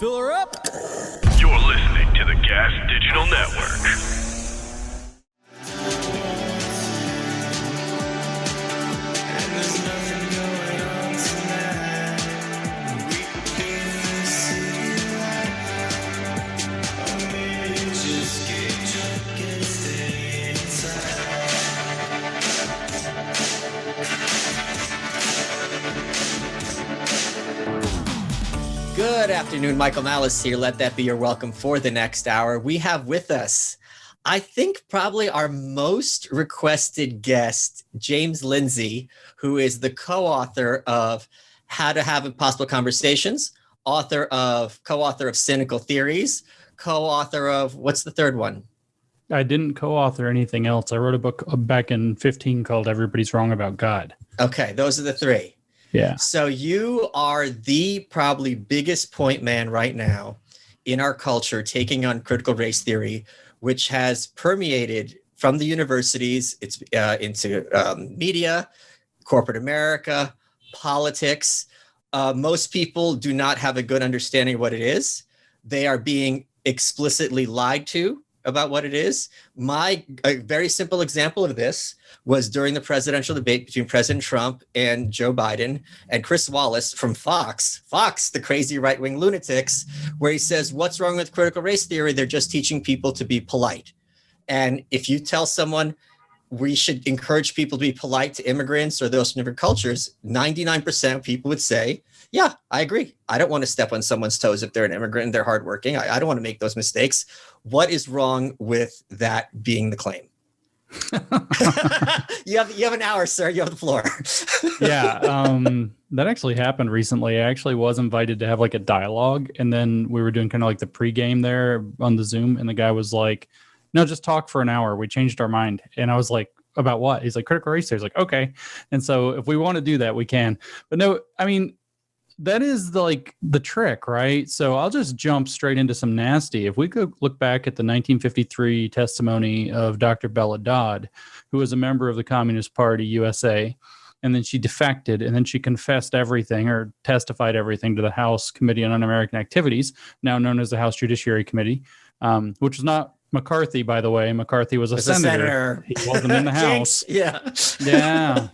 Fill her up. You're listening to the Gas Digital Network. Good afternoon, Michael Malice here. Let that be your welcome for the next hour. We have with us, I think, probably our most requested guest, James Lindsay, who is the co-author of How to Have Impossible Conversations, co-author of Cynical Theories, co-author of, what's the third one? I didn't co-author anything else. I wrote a book back in 2015 called Everybody's Wrong About God. Okay, those are the three. Yeah. So you are the probably biggest point man right now in our culture, taking on critical race theory, which has permeated from the universities into media, corporate America, politics. Most people do not have a good understanding of what it is. They are being explicitly lied to about what it is. A very simple example of this was during the presidential debate between President Trump and Joe Biden, and Chris Wallace from Fox, the crazy right-wing lunatics, where he says, what's wrong with critical race theory? They're just teaching people to be polite. And if you tell someone we should encourage people to be polite to immigrants or those from different cultures, 99% of people would say, yeah, I agree. I don't want to step on someone's toes if they're an immigrant and they're hardworking. I don't want to make those mistakes. What is wrong with that being the claim? You have an hour, sir. You have the floor. Yeah, that actually happened recently. I actually was invited to have like a dialogue, and then we were doing kind of like the pregame there on the Zoom, and the guy was like, no, just talk for an hour. We changed our mind. And I was like, about what? He's like, critical race theory. He's like, okay. And so if we want to do that, we can. But no, I mean, that is the trick, right? So I'll just jump straight into some nasty. If we could look back at the 1953 testimony of Dr. Bella Dodd, who was a member of the Communist Party USA, and then she defected, and then she confessed everything or testified everything to the House Committee on Un-American Activities, now known as the House Judiciary Committee, which was not McCarthy, by the way. McCarthy was a senator. He wasn't in the House. Yeah. Yeah.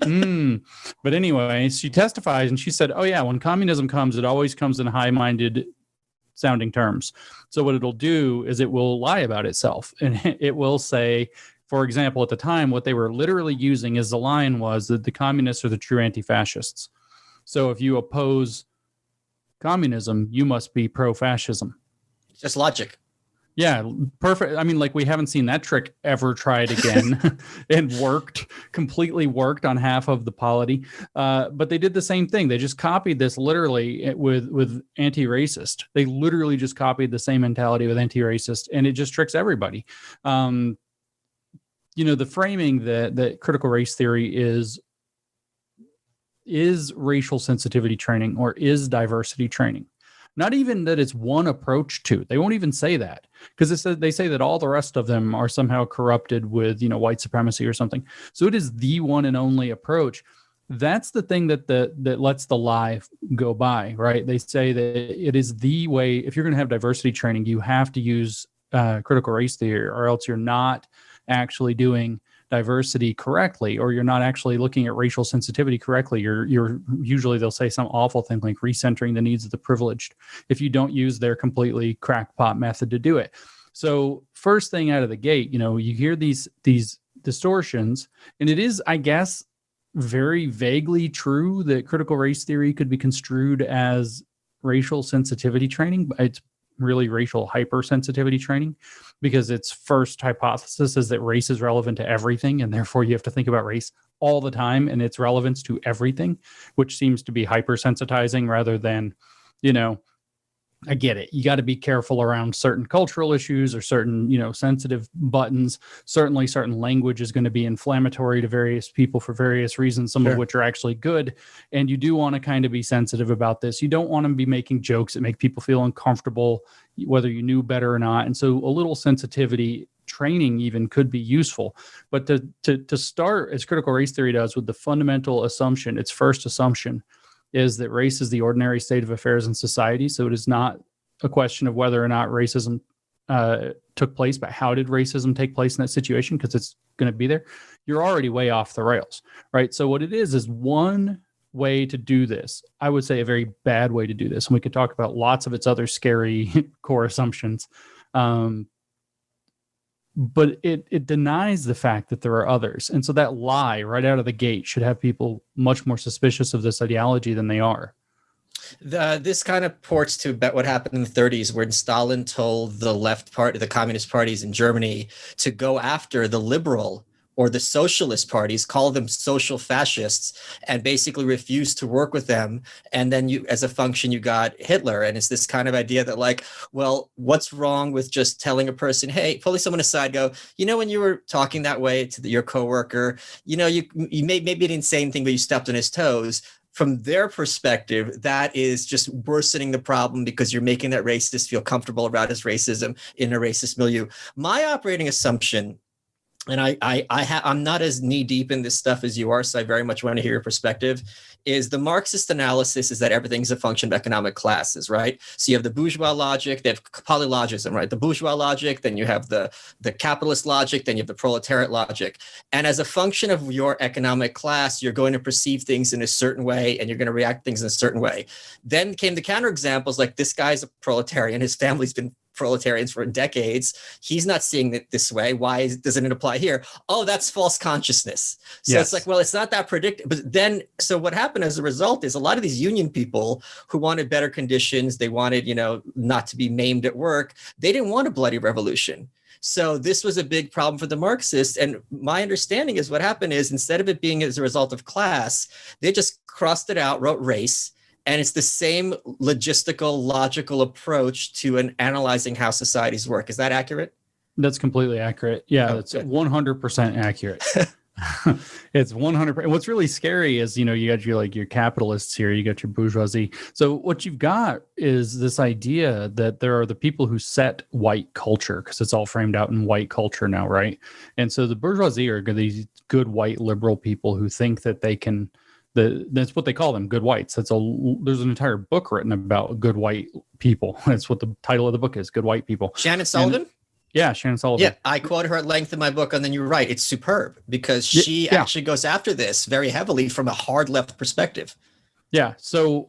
But anyway, she testifies and she said, oh yeah, when communism comes, it always comes in high-minded sounding terms. So what it'll do is it will lie about itself. And it will say, for example, at the time, what they were literally using as the line was that the communists are the true anti-fascists. So if you oppose communism, you must be pro-fascism. Just logic. Yeah, perfect. I mean, like, we haven't seen that trick ever tried again and completely worked on half of the polity. But they did the same thing. They just copied this literally with anti-racist. They literally just copied the same mentality with anti-racist, and it just tricks everybody. The framing that critical race theory is racial sensitivity training or is diversity training. Not even that it's one approach to. They won't even say that, because they say that all the rest of them are somehow corrupted with, white supremacy or something. So it is the one and only approach. That's the thing that lets the lie go by, right? They say that it is the way. If you're going to have diversity training, you have to use critical race theory, or else you're not actually doing diversity correctly, or you're not actually looking at racial sensitivity correctly. You're usually, they'll say some awful thing like recentering the needs of the privileged if you don't use their completely crackpot method to do it. So first thing out of the gate, you hear these distortions, and it is, I guess, very vaguely true that critical race theory could be construed as racial sensitivity training, but it's really racial hypersensitivity training, because its first hypothesis is that race is relevant to everything, and therefore you have to think about race all the time and its relevance to everything, which seems to be hypersensitizing rather than, I get it. You got to be careful around certain cultural issues or certain, sensitive buttons. Certainly certain language is going to be inflammatory to various people for various reasons, some of which are actually good. And you do want to kind of be sensitive about this. You don't want to be making jokes that make people feel uncomfortable, whether you knew better or not. And so a little sensitivity training even could be useful. But to start, as critical race theory does, with the fundamental assumption, its first assumption is that race is the ordinary state of affairs in society. So it is not a question of whether or not racism took place, but how did racism take place in that situation? Because it's going to be there. You're already way off the rails, right? So what it is one way to do this. I would say a very bad way to do this. And we could talk about lots of its other scary core assumptions. But it denies the fact that there are others. And so that lie right out of the gate should have people much more suspicious of this ideology than they are. This kind of ports to what happened in the 30s, when Stalin told the left party, the communist parties in Germany, to go after the liberal or the socialist parties, call them social fascists, and basically refuse to work with them. And then you, as a function, you got Hitler. And it's this kind of idea that, like, well, what's wrong with just telling a person, hey, pulling someone aside, go, when you were talking that way to your coworker, you maybe didn't say anything, but you stepped on his toes. From their perspective, that is just worsening the problem, because you're making that racist feel comfortable about his racism in a racist milieu. My operating assumption, and I'm not as knee deep in this stuff as you are, so I very much want to hear your perspective, is the Marxist analysis is that everything's a function of economic classes, right? So you have the bourgeois logic, they have polylogism, right? The bourgeois logic, then you have the capitalist logic, then you have the proletariat logic. And as a function of your economic class, you're going to perceive things in a certain way, and you're going to react to things in a certain way. Then came the counterexamples, like this guy's a proletarian, his family's been proletarians for decades. He's not seeing it this way. Why doesn't it apply here? Oh, that's false consciousness. So yes. It's like, well, it's not that predictable. But then, so what happened as a result is a lot of these union people who wanted better conditions, they wanted, not to be maimed at work. They didn't want a bloody revolution. So this was a big problem for the Marxists. And my understanding is what happened is, instead of it being as a result of class, they just crossed it out, wrote race. And it's the same logistical, logical approach to analyzing how societies work. Is that accurate? That's completely accurate. Yeah, that's 100% accurate. It's 100%. And what's really scary is, you got your capitalists here, you got your bourgeoisie. So what you've got is this idea that there are the people who set white culture, because it's all framed out in white culture now, right? And so the bourgeoisie are these good white liberal people who think that they can. That's what they call them, good whites. There's an entire book written about good white people. That's what the title of the book is, Good White People. Shannon Sullivan? Shannon Sullivan. Yeah, I quote her at length in my book, and then you're right. It's superb, because she actually goes after this very heavily from a hard left perspective. Yeah, so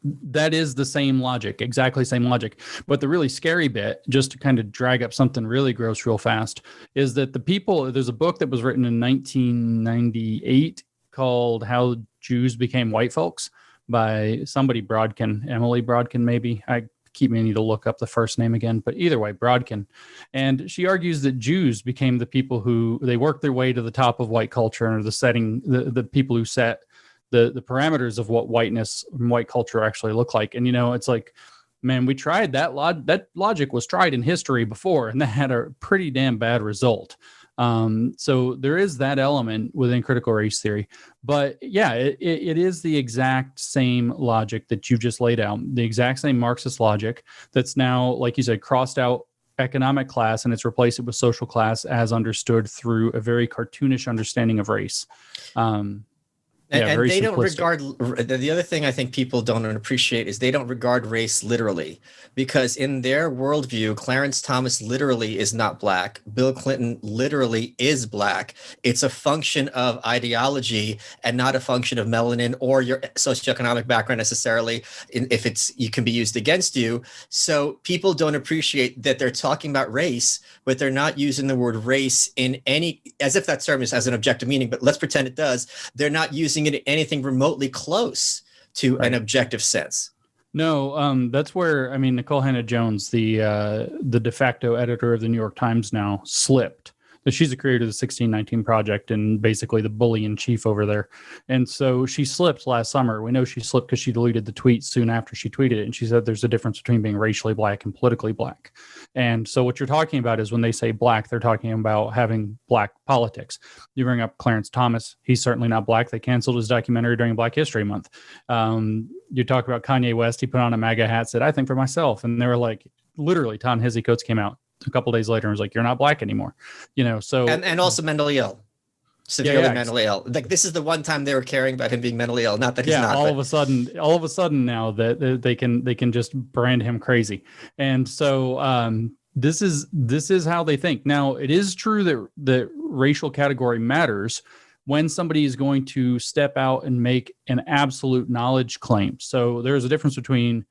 that is the same logic, exactly same logic. But the really scary bit, just to kind of drag up something really gross real fast, is that there's a book that was written in 1998 called How Jews Became White Folks by somebody, Brodkin, Emily Brodkin, maybe. I keep meaning to look up the first name again, but either way, Brodkin. And she argues that Jews became the people who, they worked their way to the top of white culture, or the people who set the parameters of what whiteness and white culture actually look like. And, it's like, man, we tried that logic was tried in history before, and that had a pretty damn bad result. So there is that element within critical race theory, but yeah, it is the exact same logic that you just laid out, the exact same Marxist logic that's now, like you said, crossed out economic class, and it's replaced it with social class as understood through a very cartoonish understanding of race. And they don't regard, the other thing I think people don't appreciate is they don't regard race literally, because in their worldview, Clarence Thomas literally is not black. Bill Clinton literally is black. It's a function of ideology and not a function of melanin or your socioeconomic background necessarily, if you can be used against you. So people don't appreciate that they're talking about race, but they're not using the word race in any, as if that term has an objective meaning, but let's pretend it does. They're not using it in anything remotely close to an objective sense. No, that's where, Nicole Hannah-Jones, the de facto editor of the New York Times now, slipped. She's a creator of the 1619 Project and basically the bully in chief over there. And so she slipped last summer. We know she slipped because she deleted the tweet soon after she tweeted it. And she said there's a difference between being racially black and politically black. And so what you're talking about is when they say black, they're talking about having black politics. You bring up Clarence Thomas. He's certainly not black. They canceled his documentary during Black History Month. You talk about Kanye West. He put on a MAGA hat, said, I think for myself. And they were like, literally, Ta-Nehisi Coates came out a couple days later and was like, you're not black anymore. So and also mentally ill. severely mentally ill. Like this is the one time they were caring about him being mentally ill. Not that he's not. All of a sudden now that they can just brand him crazy. And so this is how they think. Now, it is true that racial category matters when somebody is going to step out and make an absolute knowledge claim. So there's a difference between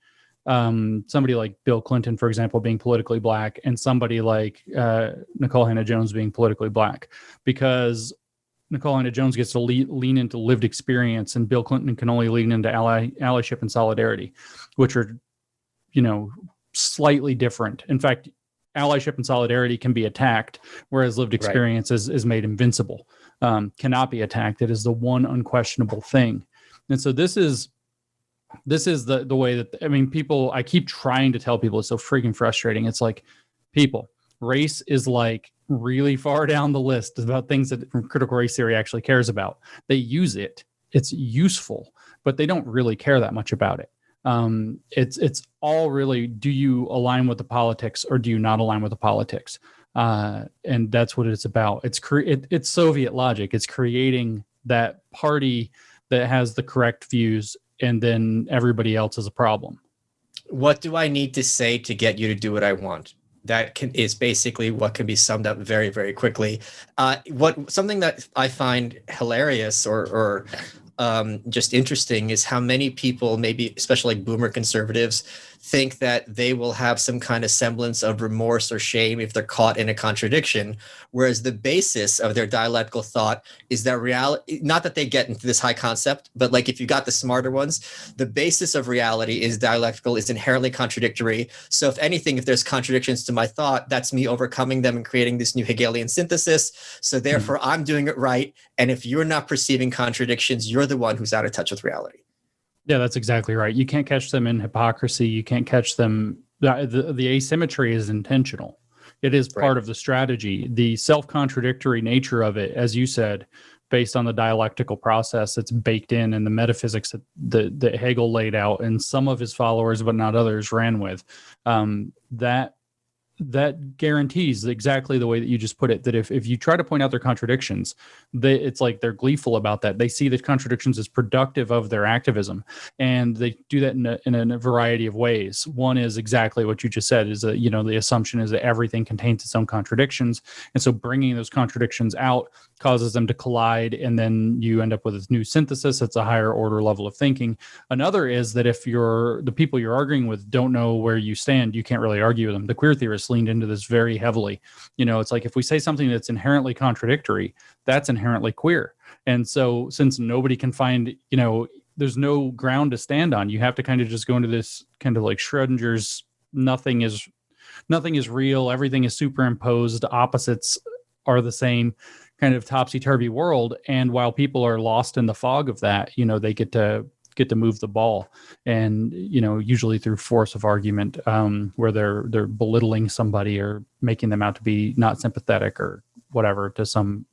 somebody like Bill Clinton, for example, being politically black, and somebody like Nicole Hannah-Jones being politically black, because Nicole Hannah-Jones gets to lean into lived experience, and Bill Clinton can only lean into allyship and solidarity, which are, slightly different. In fact, allyship and solidarity can be attacked, whereas lived experience is made invincible, cannot be attacked. It is the one unquestionable thing. And so this is the way that, people, I keep trying to tell people, it's so freaking frustrating. It's like, people, race is like really far down the list about things that critical race theory actually cares about. They use it. It's useful, but they don't really care that much about it. It's all really, do you align with the politics or do you not align with the politics? And that's what it's about. It's Soviet logic. It's creating that party that has the correct views, and then everybody else is a problem. What do I need to say to get you to do what I want? That is basically what can be summed up very, very quickly. Something that I find hilarious or just interesting is how many people, maybe especially like boomer conservatives, think that they will have some kind of semblance of remorse or shame if they're caught in a contradiction, whereas the basis of their dialectical thought is that reality, not that they get into this high concept, but like if you got the smarter ones, the basis of reality is dialectical, is inherently contradictory. So if anything, if there's contradictions to my thought, that's me overcoming them and creating this new Hegelian synthesis. So therefore I'm doing it right. And if you're not perceiving contradictions, you're the one who's out of touch with reality. Yeah, that's exactly right. You can't catch them in hypocrisy. You can't catch them. The asymmetry is intentional. It is part of the strategy. The self-contradictory nature of it, as you said, based on the dialectical process that's baked in and the metaphysics that Hegel laid out and some of his followers, but not others, ran with, that guarantees exactly the way that you just put it, that if you try to point out their contradictions, it's like they're gleeful about that. They see the contradictions as productive of their activism, and they do that in a variety of ways. One is exactly what you just said, is that, the assumption is that everything contains its own contradictions. And so bringing those contradictions out causes them to collide, and then you end up with this new synthesis. It's a higher order level of thinking. Another is that if the people you're arguing with don't know where you stand, you can't really argue with them. The queer theorists leaned into this very heavily. It's like, if we say something that's inherently contradictory, that's inherently queer. And so since nobody can find, there's no ground to stand on, you have to kind of just go into this kind of like Schrodinger's nothing is real, everything is superimposed, opposites are the same kind of topsy-turvy world. And while people are lost in the fog of that, they get to move the ball, and usually through force of argument, where they're belittling somebody or making them out to be not sympathetic or whatever to some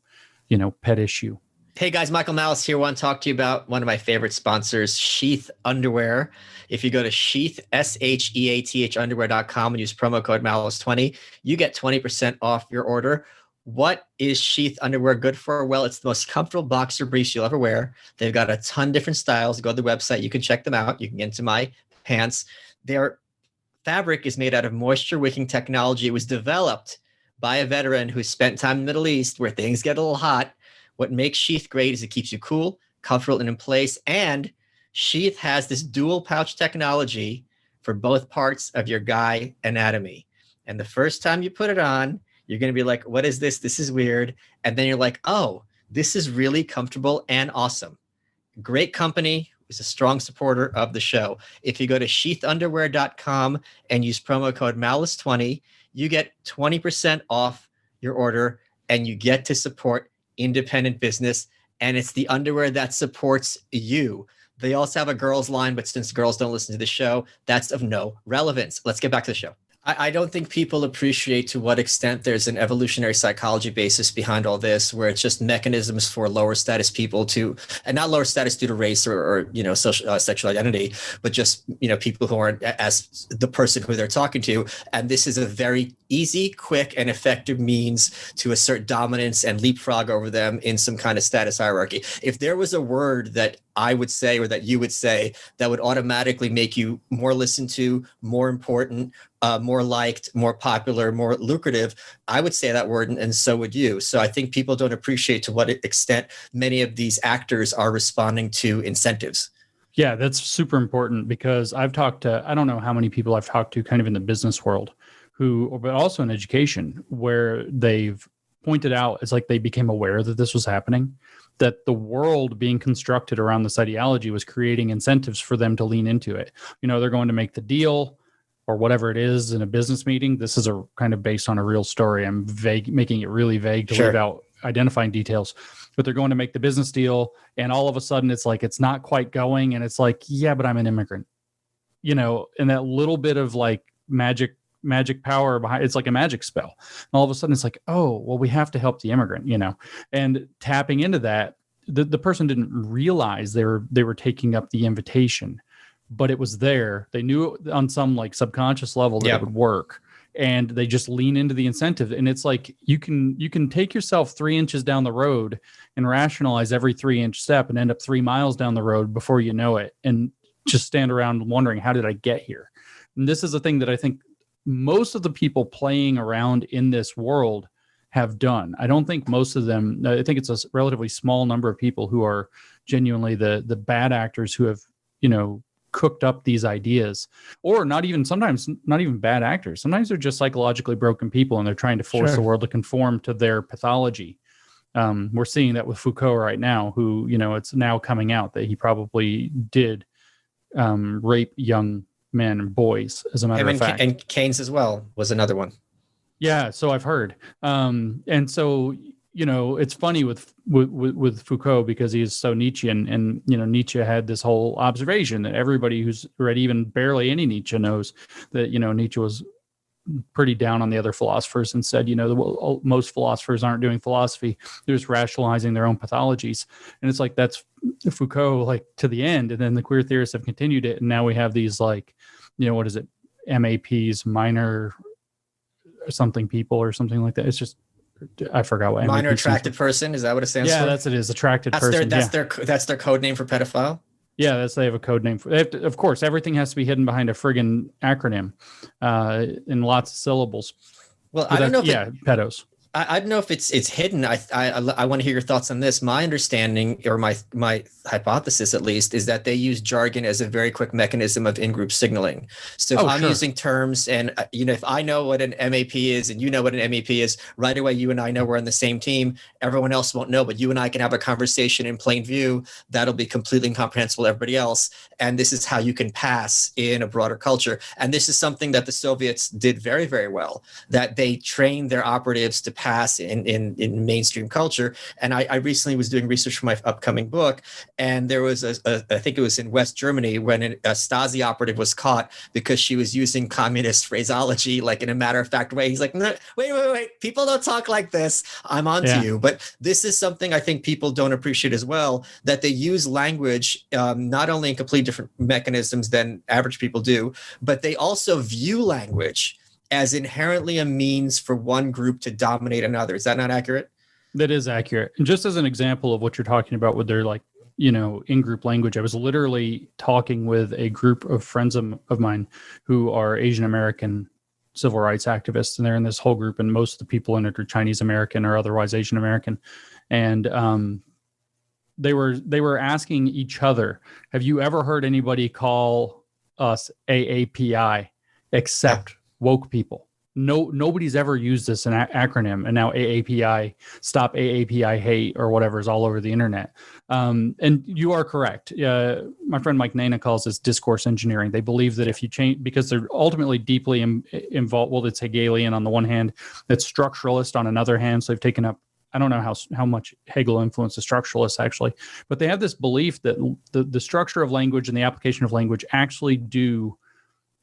pet issue. Hey guys, Michael Malice here. I want to talk to you about one of my favorite sponsors, Sheath Underwear. If you go to Sheath, SHEATH underwear.com and use promo code Malice20, you get 20% off your order. What is Sheath Underwear good for? Well, it's the most comfortable boxer briefs you'll ever wear. They've got a ton of different styles. Go to the website. You can check them out. You can get into my pants. Their fabric is made out of moisture-wicking technology. It was developed by a veteran who spent time in the Middle East where things get a little hot. What makes Sheath great is it keeps you cool, comfortable, and in place. And Sheath has this dual pouch technology for both parts of your guy anatomy. And the first time you put it on, you're going to be like, what is this? This is weird. And then you're like, oh, this is really comfortable and awesome. Great company. Is a strong supporter of the show. If you go to sheathunderwear.com and use promo code Malice20, you get 20% off your order, and you get to support independent business. And it's the underwear that supports you. They also have a girls line, but since girls don't listen to the show, that's of no relevance. Let's get back to the show. I don't think people appreciate to what extent there's an evolutionary psychology basis behind all this, where it's just mechanisms for lower status people to, and not lower status due to race or social sexual identity, but just people who aren't as the person who they're talking to. And this is a very easy, quick, and effective means to assert dominance and leapfrog over them in some kind of status hierarchy. If there was a word that I would say or that you would say that would automatically make you more listened to, more important, more liked, more popular, more lucrative, I would say that word, and so would you. So I think people don't appreciate to what extent many of these actors are responding to incentives. Yeah, that's super important, because I've talked to, I don't know how many people I've talked to kind of in the business world but also in education, where they've pointed out, it's like they became aware that this was happening, that the world being constructed around this ideology was creating incentives for them to lean into it. They're going to make the deal or whatever it is in a business meeting. This is a kind of based on a real story. I'm making it really vague to leave out identifying details, but they're going to make the business deal. And all of a sudden it's like, it's not quite going. And it's like, yeah, but I'm an immigrant, and that little bit of like magic power behind it's like a magic spell. And all of a sudden it's like, oh, well, we have to help the immigrant, and tapping into that, the person didn't realize they were taking up the invitation, but it was there. They knew on some like subconscious level that it would work, and they just lean into the incentive. And it's like, you can take yourself 3 inches down the road and rationalize every 3-inch step and end up 3 miles down the road before you know it, and just stand around wondering, how did I get here? And this is a thing that I think most of the people playing around in this world have done. I don't think most of them, I think it's a relatively small number of people who are genuinely the bad actors who have, cooked up these ideas, or sometimes not even bad actors. Sometimes they're just psychologically broken people, and they're trying to force the world to conform to their pathology. We're seeing that with Foucault right now, who, it's now coming out that he probably did rape young men and boys, as a matter of fact. And Keynes as well was another one. Yeah, so I've heard. And so, it's funny with Foucault, because he's so Nietzschean, and Nietzsche had this whole observation that everybody who's read even barely any Nietzsche knows that, Nietzsche was pretty down on the other philosophers and said, most philosophers aren't doing philosophy, they're just rationalizing their own pathologies. And it's like, that's Foucault, like, to the end. And then the queer theorists have continued it, and now we have these, like, what is it, MAPs, minor something people or something like that. It's just, I forgot what minor attracted person, is that what it stands for? Yeah, that's it is, attracted person. That's their code name for pedophile. Yeah, they have a code name for it. Of course, everything has to be hidden behind a friggin' acronym in lots of syllables. Well, I don't know. Pedos. I don't know if it's hidden. I want to hear your thoughts on this. My understanding, or my hypothesis at least, is that they use jargon as a very quick mechanism of in-group signaling. So if I'm using terms, and if I know what an MAP is and you know what an MAP is, right away you and I know we're on the same team. Everyone else won't know, but you and I can have a conversation in plain view that'll be completely incomprehensible to everybody else. And this is how you can pass in a broader culture. And this is something that the Soviets did very, very well, that they trained their operatives to pass in mainstream culture. And I recently was doing research for my upcoming book, and there was I think it was in West Germany, when a Stasi operative was caught because she was using communist phraseology, like in a matter-of-fact way. He's like, no, wait, people don't talk like this. I'm on to you. But this is something I think people don't appreciate as well, that they use language not only in completely different mechanisms than average people do, but they also view language as inherently a means for one group to dominate another. Is that not accurate? That is accurate. And just as an example of what you're talking about with their, like, in-group language, I was literally talking with a group of friends of mine who are Asian American civil rights activists, and they're in this whole group, and most of the people in it are Chinese American or otherwise Asian American. And they were asking each other, have you ever heard anybody call us AAPI except woke people? Nobody's ever used this an acronym, and now AAPI, stop AAPI hate, or whatever, is all over the internet. And you are correct. My friend Mike Nana calls this discourse engineering. They believe that if you change, because they're ultimately deeply involved, well, it's Hegelian on the one hand, it's structuralist on another hand. So they've taken up, I don't know how much Hegel influenced the structuralists actually, but they have this belief that the structure of language and the application of language actually do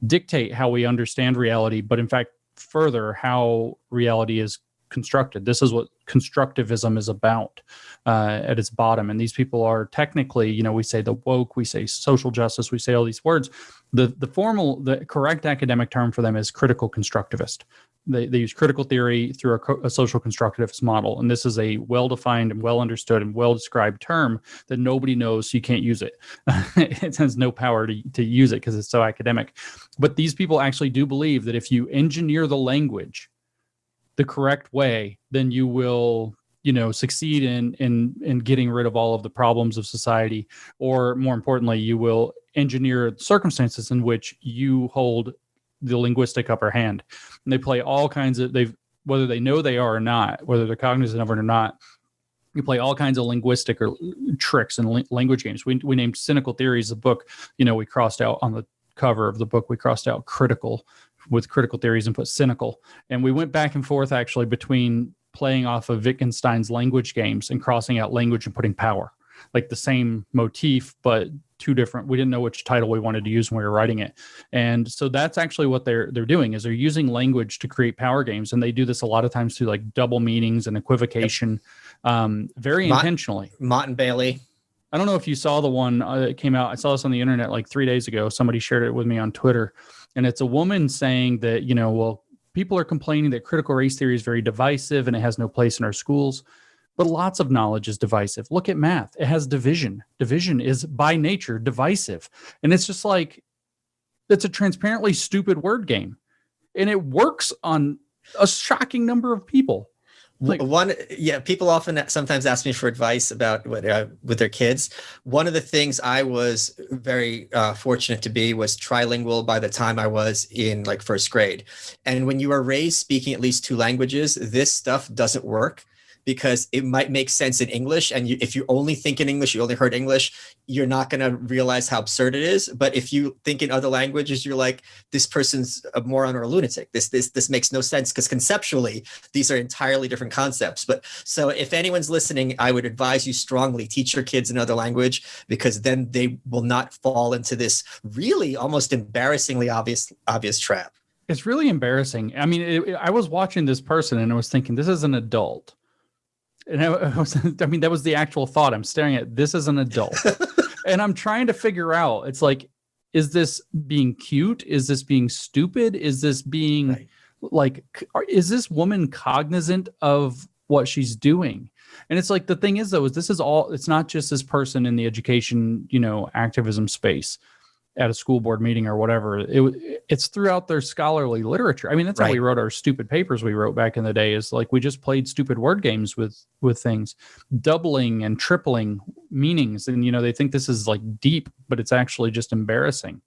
dictate how we understand reality, but in fact, further how reality is constructed. This is what constructivism is about at its bottom. And these people are technically, we say the woke, we say social justice, we say all these words. The correct academic term for them is critical constructivist. They use critical theory through a social constructivist model. And this is a well-defined and well-understood and well-described term that nobody knows, so you can't use it. It has no power to use it because it's so academic. But these people actually do believe that if you engineer the language the correct way, then you will, succeed in getting rid of all of the problems of society. Or more importantly, you will engineer circumstances in which you hold the linguistic upper hand. And they play all kinds of, whether they know they are or not, whether they're cognizant of it or not, you play all kinds of linguistic or tricks and language games. We named Cynical Theories, the book, we crossed out on the cover of the book, we crossed out critical with critical theories and put cynical. And we went back and forth actually between playing off of Wittgenstein's language games and crossing out language and putting power, like the same motif, but two different. We didn't know which title we wanted to use when we were writing it. And so that's actually what they're doing, is they're using language to create power games. And they do this a lot of times through like double meanings and equivocation, very intentionally. Mott and Bailey. I don't know if you saw the one that came out. I saw this on the internet like 3 days ago. Somebody shared it with me on Twitter. And it's a woman saying that, people are complaining that critical race theory is very divisive and it has no place in our schools. But lots of knowledge is divisive. Look at math. It has division. Division is by nature divisive. And it's just like, it's a transparently stupid word game. And it works on a shocking number of people. People often sometimes ask me for advice about with their kids. One of the things I was very fortunate to be was trilingual by the time I was in like first grade. And when you are raised speaking at least two languages, this stuff doesn't work, because it might make sense in English. And if you only think in English, you only heard English, you're not going to realize how absurd it is. But if you think in other languages, you're like, this person's a moron or a lunatic. This makes no sense, because conceptually, these are entirely different concepts. But so if anyone's listening, I would advise you strongly, teach your kids another language, because then they will not fall into this really almost embarrassingly obvious trap. It's really embarrassing. I mean, I was watching this person and I was thinking, this is an adult. And that was the actual thought. I'm staring at this as an adult and I'm trying to figure out, it's like, is this being cute? Is this being stupid? Is this being is this woman cognizant of what she's doing? And it's like, the thing is though, it's not just this person in the education, activism space at a school board meeting or whatever. It's throughout their scholarly literature. I mean, that's how we wrote our stupid papers we wrote back in the day, is like, we just played stupid word games with things, doubling and tripling meanings. And, they think this is like deep, but it's actually just embarrassing.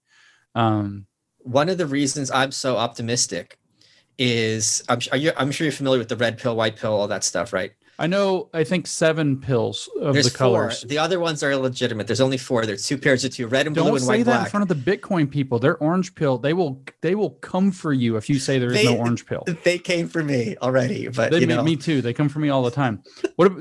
One of the reasons I'm so optimistic is, I'm sure you're familiar with the red pill, white pill, all that stuff, right? I know, I think 7 pills of There's the colors. 4. The other ones are illegitimate. There's only 4. There's 2 pairs of 2, red and blue and white and black. Don't say that in front of the Bitcoin people. They're orange pill. They will come for you if you say there is no orange pill. They came for me already, but me too. They come for me all the time.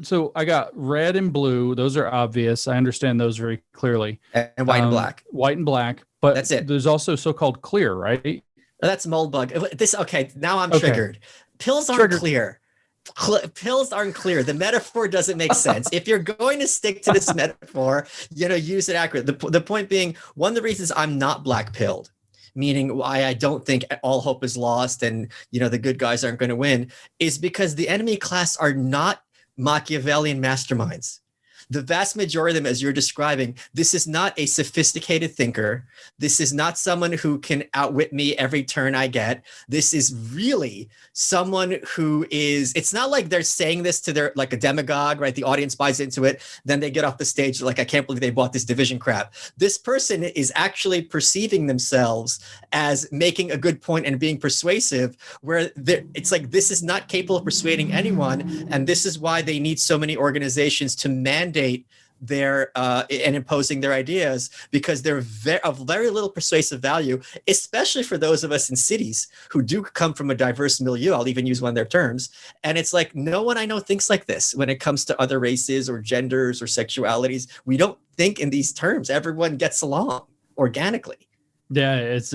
So I got red and blue. Those are obvious. I understand those very clearly. And white and black. White and black. But that's it. There's also so-called clear, right? That's mold bug. Now I'm triggered. Pills aren't clear. Pills aren't clear. The metaphor doesn't make sense. If you're going to stick to this metaphor, use it accurate. The point being, one of the reasons I'm not black pilled, meaning why I don't think all hope is lost and the good guys aren't going to win, is because the enemy class are not Machiavellian masterminds. The vast majority of them, as you're describing, this is not a sophisticated thinker. This is not someone who can outwit me every turn I get. This is really someone who is, it's not like they're saying this to their, like a demagogue, right? The audience buys into it. Then they get off the stage like, I can't believe they bought this division crap. This person is actually perceiving themselves as making a good point and being persuasive, where it's like, this is not capable of persuading anyone. And this is why they need so many organizations to mandate their and imposing their ideas, because they're of very little persuasive value, especially for those of us in cities who do come from a diverse milieu. I'll even use one of their terms. And it's like, no one I know thinks like this when it comes to other races or genders or sexualities. We don't think in these terms. Everyone gets along organically. Yeah, it's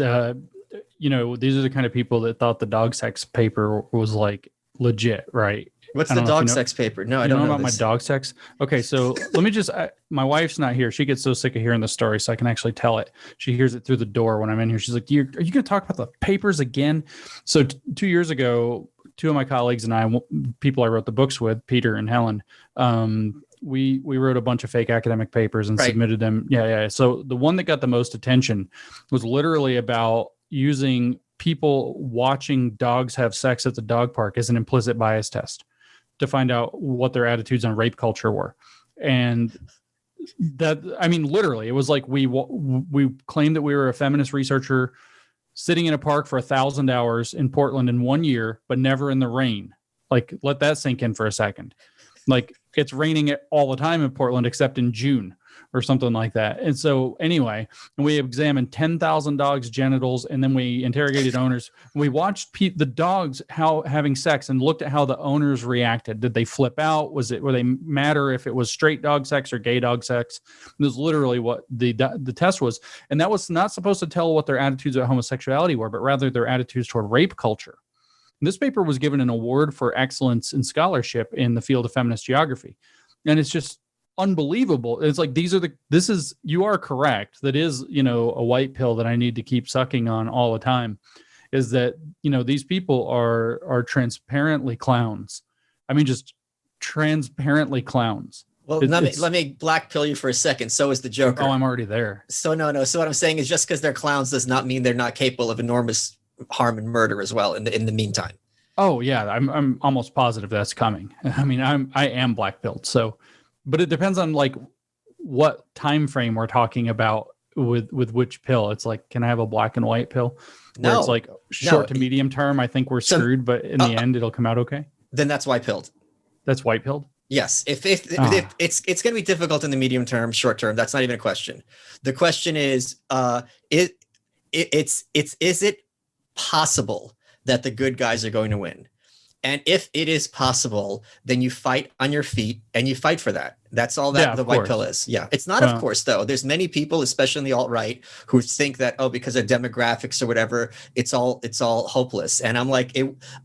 these are the kind of people that thought the dog sex paper was like legit, right? What's the dog sex paper? No, I don't know about my dog sex. Okay, so let me just. My wife's not here. She gets so sick of hearing the story, so I can actually tell it. She hears it through the door when I'm in here. She's like, "Are you going to talk about the papers again?" So 2 years ago, two of my colleagues and I, people I wrote the books with, Peter and Helen, we wrote a bunch of fake academic papers and submitted them. Yeah. So the one that got the most attention was literally about using people watching dogs have sex at the dog park as an implicit bias test to find out what their attitudes on rape culture were. And that, I mean, literally, it was like we claimed that we were a feminist researcher sitting in a park for 1,000 hours in Portland in 1 year, but never in the rain. Like, let that sink in for a second. Like, it's raining all the time in Portland, except in June or something like that. And so anyway, we examined 10,000 dogs' genitals, and then we interrogated owners. We watched the dogs having sex and looked at how the owners reacted. Did they flip out? Were they matter if it was straight dog sex or gay dog sex? It was literally what the test was. And that was not supposed to tell what their attitudes about homosexuality were, but rather their attitudes toward rape culture. This paper was given an award for excellence in scholarship in the field of feminist geography. And it's just unbelievable. It's like, you are correct. That is, a white pill that I need to keep sucking on all the time, is that, these people are transparently clowns. I mean, just transparently clowns. Well, let me black pill you for a second. So is the Joker. Oh, I'm already there. So no. So what I'm saying is, just because they're clowns does not mean they're not capable of enormous harm and murder as well in the meantime. Oh yeah, I'm almost positive that's coming. I mean, I am black pilled. So, but it depends on like what time frame we're talking about with which pill. It's like, can I have a black and white pill? Where it's like short to medium term, I think we're screwed, but in the end it'll come out okay. Then that's white pilled. That's white pilled? Yes. If it's going to be difficult in the medium term, short term, that's not even a question. The question is, is it possible that the good guys are going to win? And if it is possible, then you fight on your feet and you fight for that. That's all that the white pill is. Yeah. It's not, of course, though. There's many people, especially in the alt-right, who think that, because of demographics or whatever, it's all hopeless. And I'm like,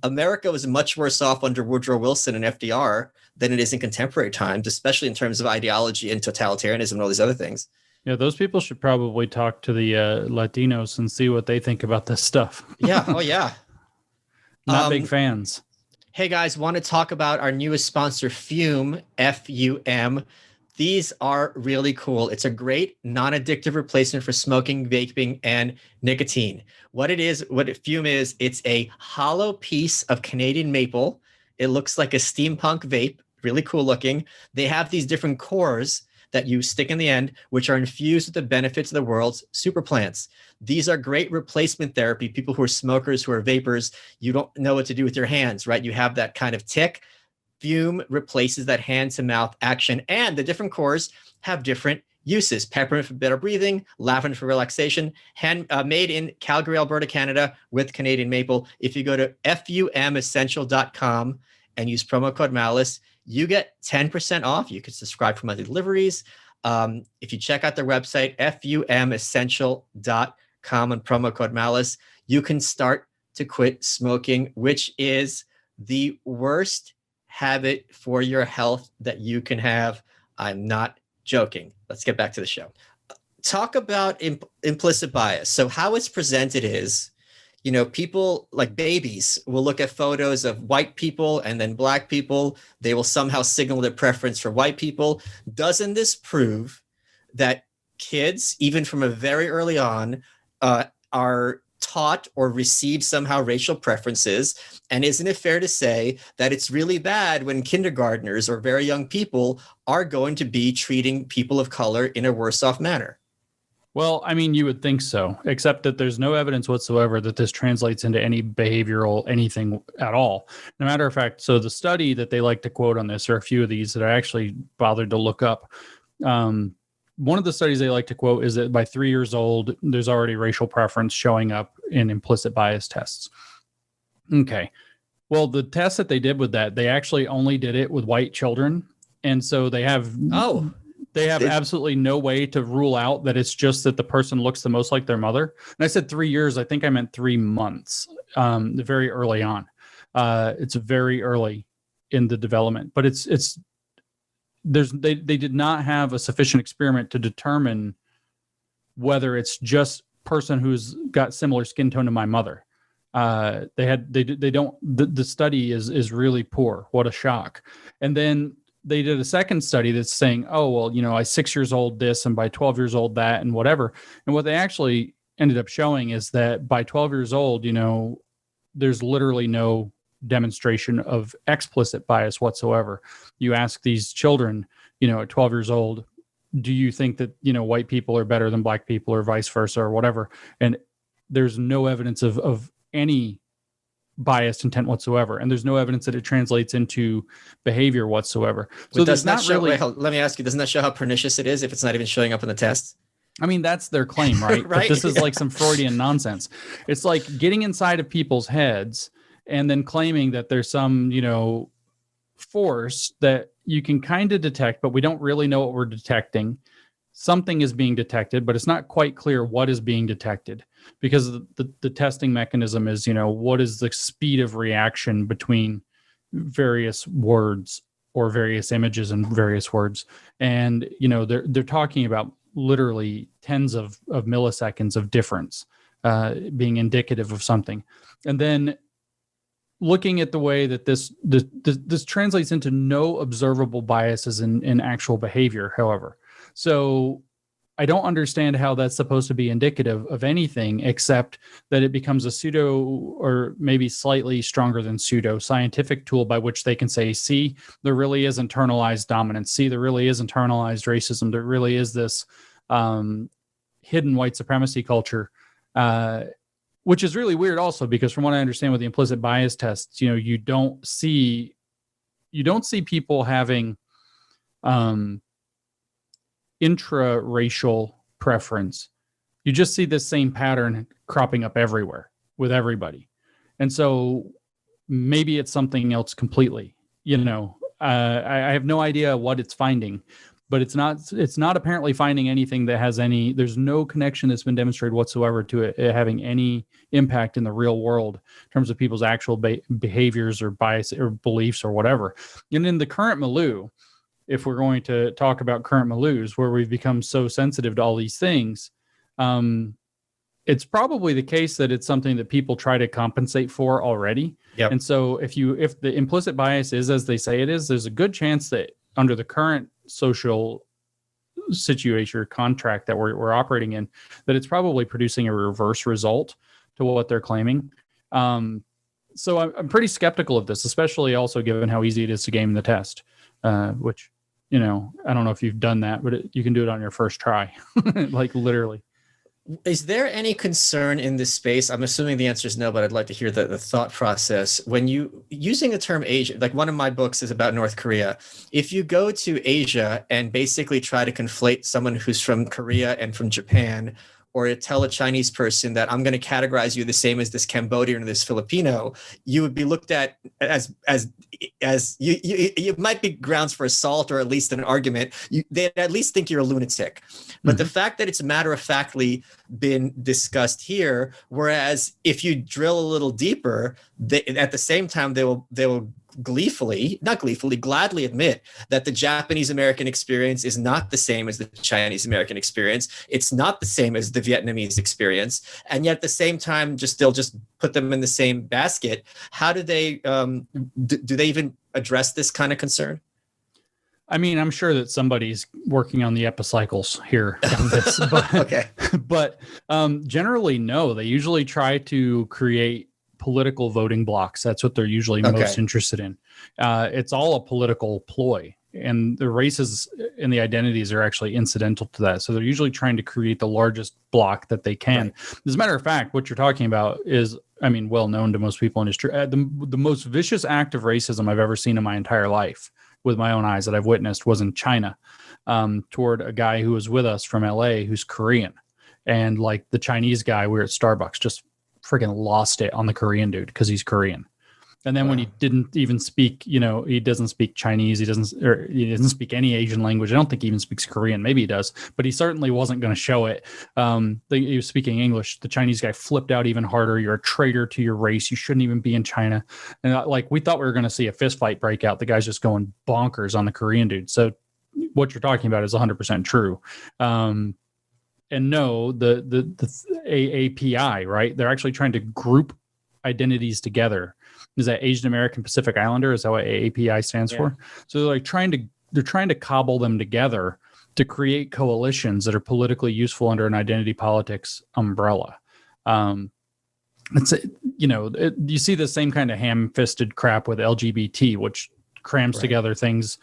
America was much worse off under Woodrow Wilson and FDR than it is in contemporary times, especially in terms of ideology and totalitarianism and all these other things. Yeah, those people should probably talk to the Latinos and see what they think about this stuff. Yeah. Oh, yeah. Not big fans. Hey, guys, want to talk about our newest sponsor, Fume, F-U-M. These are really cool. It's a great non-addictive replacement for smoking, vaping, and nicotine. What Fume is, it's a hollow piece of Canadian maple. It looks like a steampunk vape, really cool looking. They have these different cores that you stick in the end, which are infused with the benefits of the world's super plants. These are great replacement therapy. People who are smokers, who are vapors, you don't know what to do with your hands, right? You have that kind of tick. Fume replaces that hand-to-mouth action, and the different cores have different uses. Peppermint for better breathing, lavender for relaxation, made in Calgary, Alberta, Canada, with Canadian maple. If you go to fumessential.com and use promo code Malice, you get 10% off. You can subscribe for monthly deliveries. If you check out their website, fumessential.com and promo code Malice, you can start to quit smoking, which is the worst habit for your health that you can have. I'm not joking. Let's get back to the show. Talk about implicit bias. So how it's presented is, people like babies will look at photos of white people and then black people. They will somehow signal their preference for white people. Doesn't this prove that kids, even from a very early on, are taught or receive somehow racial preferences? And isn't it fair to say that it's really bad when kindergartners or very young people are going to be treating people of color in a worse off manner? Well, I mean, you would think so, except that there's no evidence whatsoever that this translates into any behavioral anything at all. No matter of fact, so the study that they like to quote on this, or a few of these that I actually bothered to look up. One of the studies they like to quote is that by 3 years old, there's already racial preference showing up in implicit bias tests. Okay. Well, the test that they did with that, they actually only did it with white children. And so they have... They have absolutely no way to rule out that it's just that the person looks the most like their mother. And I said 3 years. I think I meant 3 months, very early on. It's very early in the development, but they did not have a sufficient experiment to determine whether it's just person who's got similar skin tone to my mother. The study is really poor. What a shock. And then they did a second study that's saying, oh, well, I 6 years old this and by 12 years old that and whatever. And what they actually ended up showing is that by 12 years old, there's literally no demonstration of explicit bias whatsoever. You ask these children, at 12 years old, do you think that, white people are better than black people or vice versa or whatever? And there's no evidence of any biased intent whatsoever. And there's no evidence that it translates into behavior whatsoever. So does not show, really. Wait, let me ask you, doesn't that show how pernicious it is if it's not even showing up in the test? I mean, that's their claim, right? Right. But this is like some Freudian nonsense. It's like getting inside of people's heads and then claiming that there's some, force that you can kind of detect, but we don't really know what we're detecting. Something is being detected, but it's not quite clear what is being detected, because the testing mechanism is, what is the speed of reaction between various words or various images and various words. And, they're talking about literally tens of milliseconds of difference being indicative of something. And then looking at the way that this translates into no observable biases in actual behavior, however. So I don't understand how that's supposed to be indicative of anything except that it becomes a pseudo, or maybe slightly stronger than pseudo, scientific tool by which they can say, see, there really is internalized dominance. See, there really is internalized racism. There really is this hidden white supremacy culture, which is really weird also, because from what I understand with the implicit bias tests, you don't see people having intra-racial preference. You just see this same pattern cropping up everywhere with everybody. And so maybe it's something else completely, I have no idea what it's finding, but it's not apparently finding anything that has there's no connection that's been demonstrated whatsoever to it having any impact in the real world in terms of people's actual behaviors or bias or beliefs or whatever. And in the current milieu, if we're going to talk about current milieus where we've become so sensitive to all these things, it's probably the case that it's something that people try to compensate for already. Yep. And so if the implicit bias is as they say it is, there's a good chance that under the current social situation or contract that we're operating in, that it's probably producing a reverse result to what they're claiming. So I'm pretty skeptical of this, especially also given how easy it is to game the test, which, I don't know if you've done that, but you can do it on your first try, like literally. Is there any concern in this space? I'm assuming the answer is no, but I'd like to hear the thought process. When using the term Asia, like one of my books is about North Korea. If you go to Asia and basically try to conflate someone who's from Korea and from Japan, or to tell a Chinese person that I'm going to categorize you the same as this Cambodian or this Filipino, you would be looked at as you might be grounds for assault or at least an argument. They'd at least think you're a lunatic. But the fact that it's matter-of-factly been discussed here, whereas if you drill a little deeper, at the same time they will gladly admit that the Japanese American experience is not the same as the Chinese American experience. It's not the same as the Vietnamese experience. And yet at the same time, they'll just put them in the same basket. How do they, do they even address this kind of concern? I mean, I'm sure that somebody's working on the epicycles here on this, but, okay. But generally, no, they usually try to create political voting blocks. That's what they're usually most interested in. It's all a political ploy, and the races and the identities are actually incidental to that. So they're usually trying to create the largest block that they can. Right. As a matter of fact, what you're talking about is, well known to most people in history. The most vicious act of racism I've ever seen in my entire life with my own eyes that I've witnessed was in China, toward a guy who was with us from LA who's Korean. And like the Chinese guy, we were at Starbucks, just freaking lost it on the Korean dude because he's Korean. And then when he didn't even speak, he doesn't speak Chinese, he doesn't speak any Asian language. I don't think he even speaks Korean. Maybe he does, but he certainly wasn't going to show it. He was speaking English. The Chinese guy flipped out even harder. You're a traitor to your race. You shouldn't even be in China. And we thought we were going to see a fist fight break out. The guy's just going bonkers on the Korean dude. So what you're talking about is 100% true. And no, the AAPI, right? They're actually trying to group identities together. Is that Asian American Pacific Islander? Is that what AAPI stands for? So they're trying to cobble them together to create coalitions that are politically useful under an identity politics umbrella. You see the same kind of ham-fisted crap with LGBT, which crams together things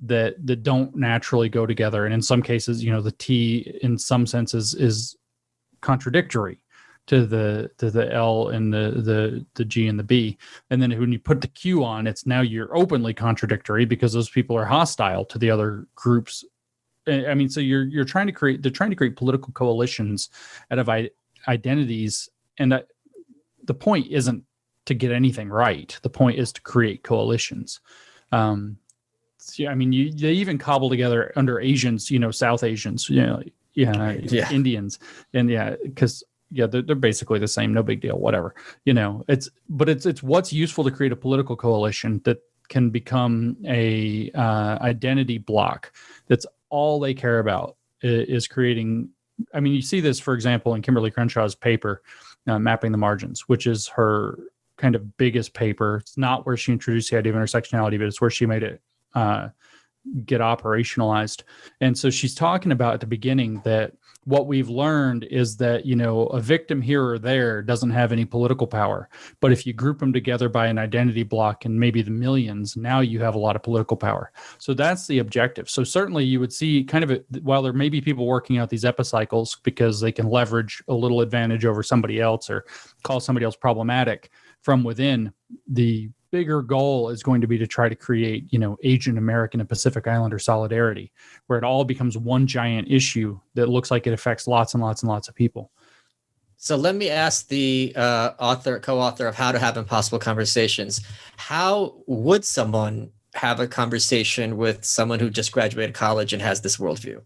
that don't naturally go together, and in some cases, the T in some senses is contradictory to the L and the G and the B. And then when you put the Q on, it's now you're openly contradictory because those people are hostile to the other groups. I mean, so they're trying to create political coalitions out of identities. And the point isn't to get anything right. The point is to create coalitions. They even cobble together under Asians, South Asians, Indians, and because they're basically the same, no big deal, whatever. It's what's useful to create a political coalition that can become a identity block. That's all they care about is creating. I mean, you see this, for example, in Kimberly Crenshaw's paper, Mapping the Margins, which is her kind of biggest paper. It's not where she introduced the idea of intersectionality, but it's where she made it get operationalized. And so she's talking about at the beginning that what we've learned is that, a victim here or there doesn't have any political power. But if you group them together by an identity block and maybe the millions, now you have a lot of political power. So that's the objective. So certainly you would see while there may be people working out these epicycles because they can leverage a little advantage over somebody else or call somebody else problematic from within, the bigger goal is going to be to try to create, Asian American and Pacific Islander solidarity, where it all becomes one giant issue that looks like it affects lots and lots and lots of people. So let me ask the co-author of How to Have Impossible Conversations, how would someone have a conversation with someone who just graduated college and has this worldview?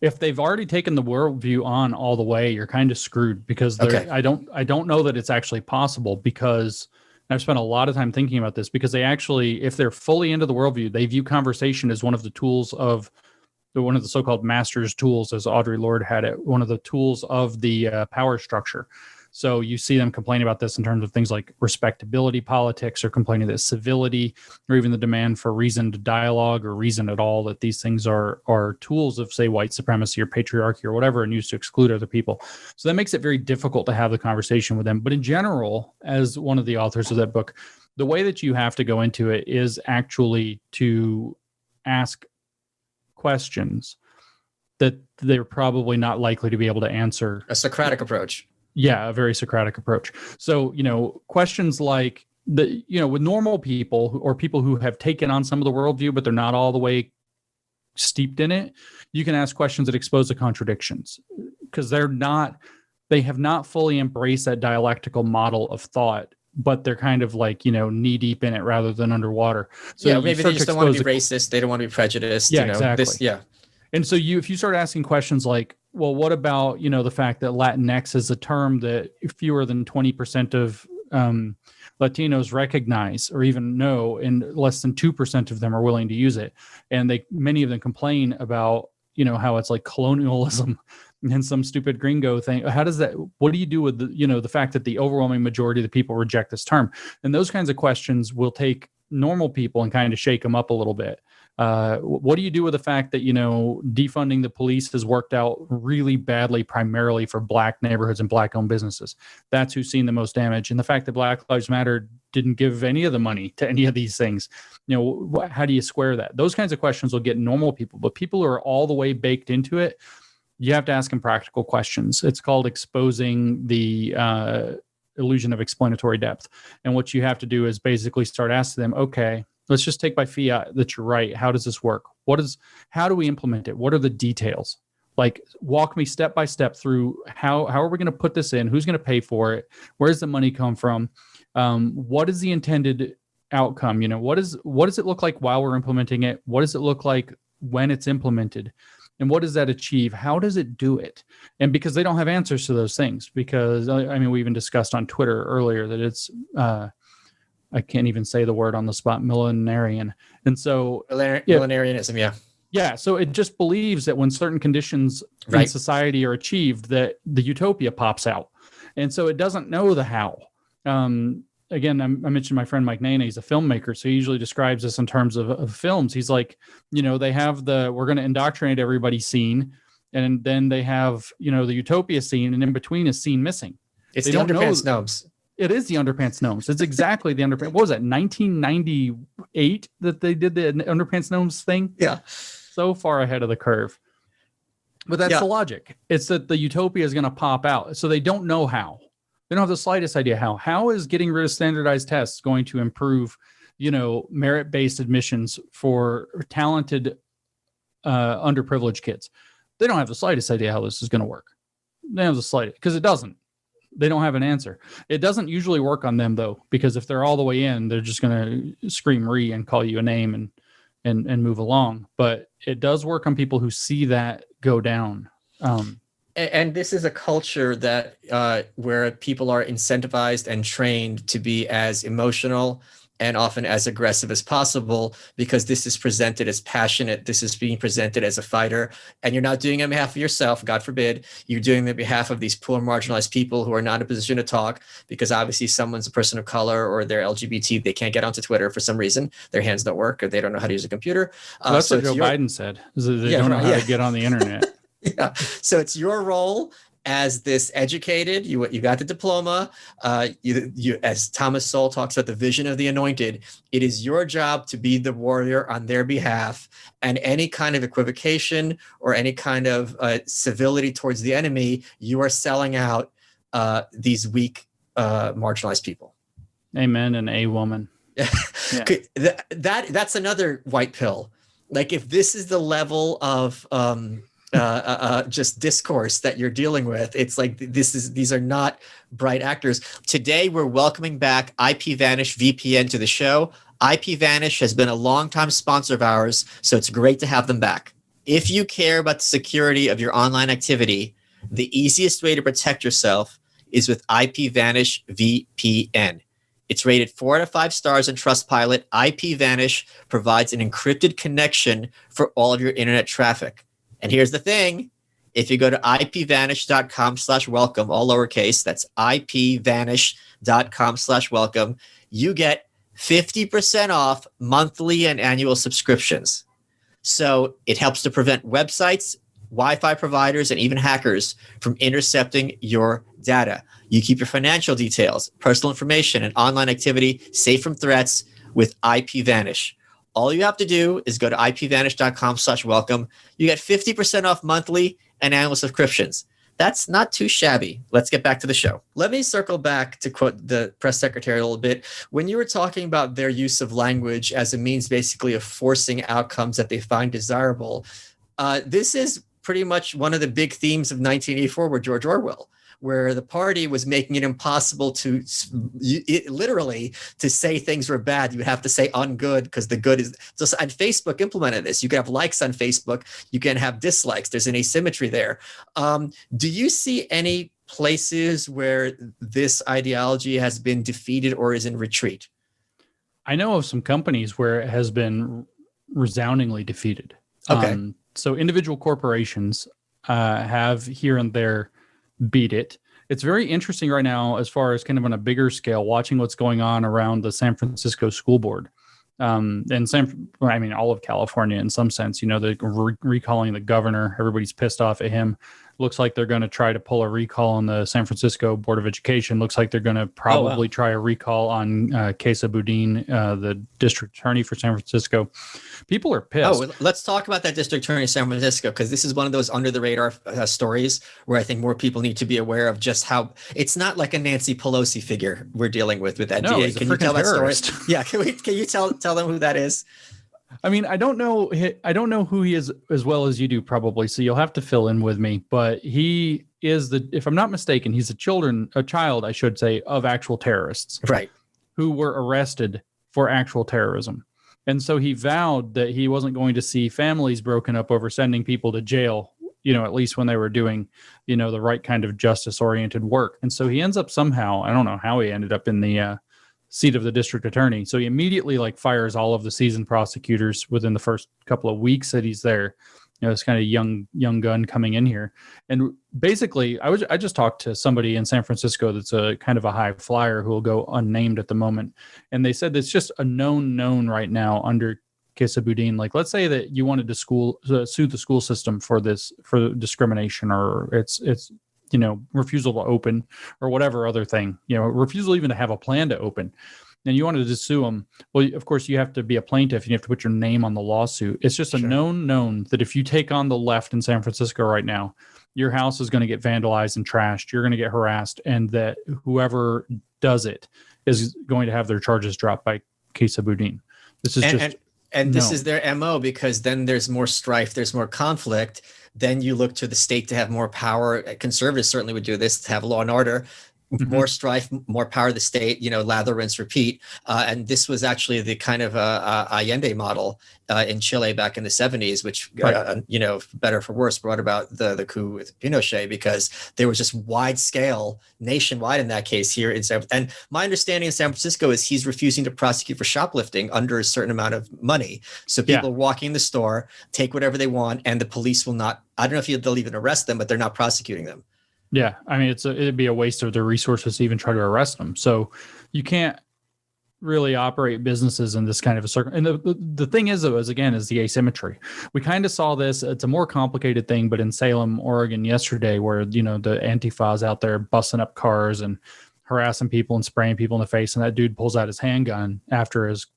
If they've already taken the worldview on all the way, you're kind of screwed because I don't know that it's actually possible, because I've spent a lot of time thinking about this, because they actually, if they're fully into the worldview, they view conversation as one of the so-called master's tools, as Audre Lorde had it, one of the tools of the power structure. So you see them complain about this in terms of things like respectability politics, or complaining that civility, or even the demand for reasoned dialogue or reason at all, that these things are tools of, say, white supremacy or patriarchy or whatever, and used to exclude other people. So that makes it very difficult to have the conversation with them. But in general, as one of the authors of that book, the way that you have to go into it is actually to ask questions that they're probably not likely to be able to answer. A Socratic approach. Yeah, a very Socratic approach. So, questions like with normal people or people who have taken on some of the worldview, but they're not all the way steeped in it, you can ask questions that expose the contradictions, because they have not fully embraced that dialectical model of thought, but they're kind of knee deep in it rather than underwater. So maybe they just don't want to be racist. They don't want to be prejudiced. Yeah, exactly. And so if you start asking questions like, well, what about, the fact that Latinx is a term that fewer than 20% of Latinos recognize or even know, and less than 2% of them are willing to use it. And many of them complain about, how it's like colonialism and some stupid gringo thing. What do you do with the fact that the overwhelming majority of the people reject this term? And those kinds of questions will take normal people and kind of shake them up a little bit. What do you do with the fact that, defunding the police has worked out really badly, primarily for Black neighborhoods and Black-owned businesses? That's who's seen the most damage. And the fact that Black Lives Matter didn't give any of the money to any of these things, how do you square that? Those kinds of questions will get normal people, but people who are all the way baked into it, you have to ask them practical questions. It's called exposing the illusion of explanatory depth. And what you have to do is basically start asking them, okay, let's just take by fiat that you're right. How does this work? How do we implement it? What are the details? Like, walk me step by step through how are we going to put this in? Who's going to pay for it? Where does the money come from? What is the intended outcome? You know, what does it look like while we're implementing it? What does it look like when it's implemented? And what does that achieve? How does it do it? And because they don't have answers to those things, because I mean, we even discussed on Twitter earlier that it's, I can't even say the word on the spot, millenarian. And so millenarianism, yeah. Yeah, so it just believes that when certain conditions in society are achieved, that the utopia pops out. And so it doesn't know the how. Again, I mentioned my friend Mike Nana, he's a filmmaker, so he usually describes this in terms of films. He's like, you know, they have we're going to indoctrinate everybody scene, and then they have, you know, the utopia scene, and in between is scene missing. It's the underpants gnomes. It is the underpants gnomes. It's exactly the underpants. What was that, 1998 that they did the underpants gnomes thing? Yeah. So far ahead of the curve. But that's the logic. It's that the utopia is going to pop out. So they don't know how. They don't have the slightest idea how. How is getting rid of standardized tests going to improve, you know, merit-based admissions for talented, underprivileged kids? They don't have the slightest idea how this is going to work. They don't have the slightest, because it doesn't. They don't have an answer. It doesn't usually work on them, though, because if they're all the way in, they're just going to scream "re" and call you a name and move along. But it does work on people who see that go down. And this is a culture that where people are incentivized and trained to be as emotional and often as aggressive as possible, because this is presented as passionate. This is being presented as a fighter, and you're not doing it on behalf of yourself, God forbid. You're doing it on behalf of these poor, marginalized people who are not in a position to talk, because obviously someone's a person of color or they're LGBT. They can't get onto Twitter for some reason. Their hands don't work, or they don't know how to use a computer. Well, that's what Joe Biden said, is that they don't know how to get on the internet. Yeah. So it's your role as this educated, you got the diploma, you as Thomas Sowell talks about the vision of the anointed, it is your job to be the warrior on their behalf, and any kind of equivocation or any kind of civility towards the enemy, you are selling out these weak, marginalized people. Amen. And a woman. Yeah. That's another white pill. Like, if this is the level of just discourse that you're dealing with, it's like these are not bright actors. Today we're welcoming back IPVanish VPN to the show. IPVanish has been a longtime sponsor of ours, so it's great to have them back. If you care about the security of your online activity, the easiest way to protect yourself is with IPVanish VPN. It's rated 4 out of 5 stars on Trustpilot. IPVanish provides an encrypted connection for all of your internet traffic. And here's the thing. If you go to ipvanish.com/welcome, all lowercase, that's ipvanish.com/welcome, you get 50% off monthly and annual subscriptions. So it helps to prevent websites, Wi-Fi providers, and even hackers from intercepting your data. You keep your financial details, personal information, and online activity safe from threats with IPVanish. All you have to do is go to ipvanish.com/welcome. You get 50% off monthly and annual subscriptions. That's not too shabby. Let's get back to the show. Let me circle back to quote the press secretary a little bit. When you were talking about their use of language as a means basically of forcing outcomes that they find desirable, this is pretty much one of the big themes of 1984 with George Orwell, where the party was making it impossible to literally to say things were bad. You would have to say ungood, because the good is just, and Facebook implemented this. You can have likes on Facebook. You can have dislikes. There's an asymmetry there. Do you see any places where this ideology has been defeated or is in retreat? I know of some companies where it has been resoundingly defeated. Okay. So individual corporations have here and there beat it. It's very interesting right now, as far as kind of on a bigger scale, watching what's going on around the San Francisco school board. And all of California in some sense. You know, they're recalling the governor. Everybody's pissed off at him. Looks like they're going to try to pull a recall on the San Francisco Board of Education. Looks like they're going to probably try a recall on Chesa Boudin, the district attorney for San Francisco. People are pissed. Let's talk about that district attorney in San Francisco, because this is one of those under the radar stories where I think more people need to be aware of just how it's not like a Nancy Pelosi figure we're dealing with that. No, he's can you tell terrorist. that story? Yeah, can you tell them who that is? I mean, I don't know who he is as well as you do, probably. So you'll have to fill in with me. But he is if I'm not mistaken, he's a child, I should say, of actual terrorists, Right. who were arrested for actual terrorism. And so he vowed that he wasn't going to see families broken up over sending people to jail, at least when they were doing, the right kind of justice-oriented work. And so he ends up somehow, I don't know how he ended up in the seat of the district attorney. So he immediately fires all of the seasoned prosecutors within the first couple of weeks that he's there. This kind of young gun coming in here. And basically, I just talked to somebody in San Francisco that's a kind of a high flyer who will go unnamed at the moment. And they said it's just a known right now under Chesa Boudin. Let's say that you wanted to sue the school system for discrimination, or it's refusal to open, or whatever other thing, refusal even to have a plan to open. And you wanted to sue them. Well, of course, you have to be a plaintiff and you have to put your name on the lawsuit. It's just a known that if you take on the left in San Francisco right now, your house is going to get vandalized and trashed. You're going to get harassed, and that whoever does it is going to have their charges dropped by Chesa Boudin. This is this is their MO, because then there's more strife, there's more conflict. Then you look to the state to have more power. Conservatives certainly would do this, to have law and order. More strife, more power of the state, lather, rinse, repeat. And this was actually the kind of Allende model in Chile back in the 70s, which, better for worse, brought about the coup with Pinochet, because there was just wide scale, nationwide in that case here in San Francisco. And my understanding in San Francisco is he's refusing to prosecute for shoplifting under a certain amount of money. So people walking in the store, take whatever they want, and the police will not, I don't know if they'll even arrest them, but they're not prosecuting them. Yeah, I mean, it'd be a waste of their resources to even try to arrest them. So you can't really operate businesses in this kind of a circle. And the thing is, though, is the asymmetry. We kind of saw this. It's a more complicated thing, but in Salem, Oregon yesterday, where, the Antifa's out there busting up cars and harassing people and spraying people in the face. And that dude pulls out his handgun after his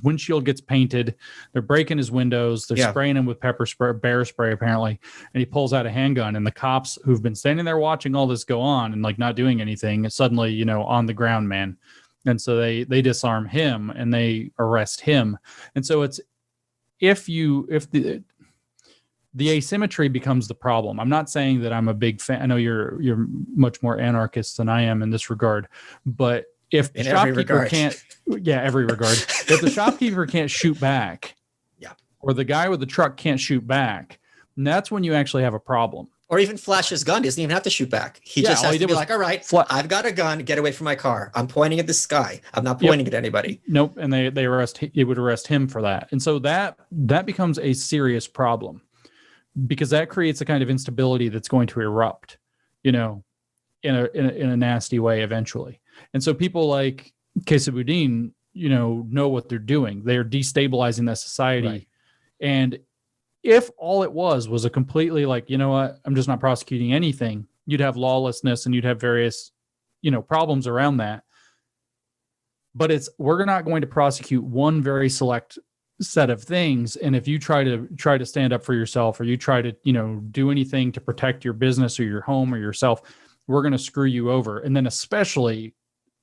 windshield gets painted. They're breaking his windows. They're spraying him with pepper spray, bear spray, apparently. And he pulls out a handgun, and the cops who've been standing there watching all this go on and not doing anything, suddenly, on the ground, man. And so they disarm him and they arrest him. And so it's, if the asymmetry becomes the problem. I'm not saying that I'm a big fan. I know you're much more anarchist than I am in this regard, but if the shopkeeper every regard. If the shopkeeper can't shoot back, or the guy with the truck can't shoot back, and that's when you actually have a problem. Or even flash his gun. He doesn't even have to shoot back. He just has to be all right, I've got a gun, get away from my car. I'm pointing at the sky. I'm not pointing at anybody. Nope. And they would arrest him for that. And so that becomes a serious problem, because that creates a kind of instability that's going to erupt, in a nasty way eventually. And so people like Chesa Boudin, know what they're doing. They're destabilizing that society. Right. And if all it was a completely I'm just not prosecuting anything, you'd have lawlessness and you'd have various, problems around that. But we're not going to prosecute one very select set of things. And if you try to stand up for yourself, or you try to, do anything to protect your business or your home or yourself, we're going to screw you over. And then especially,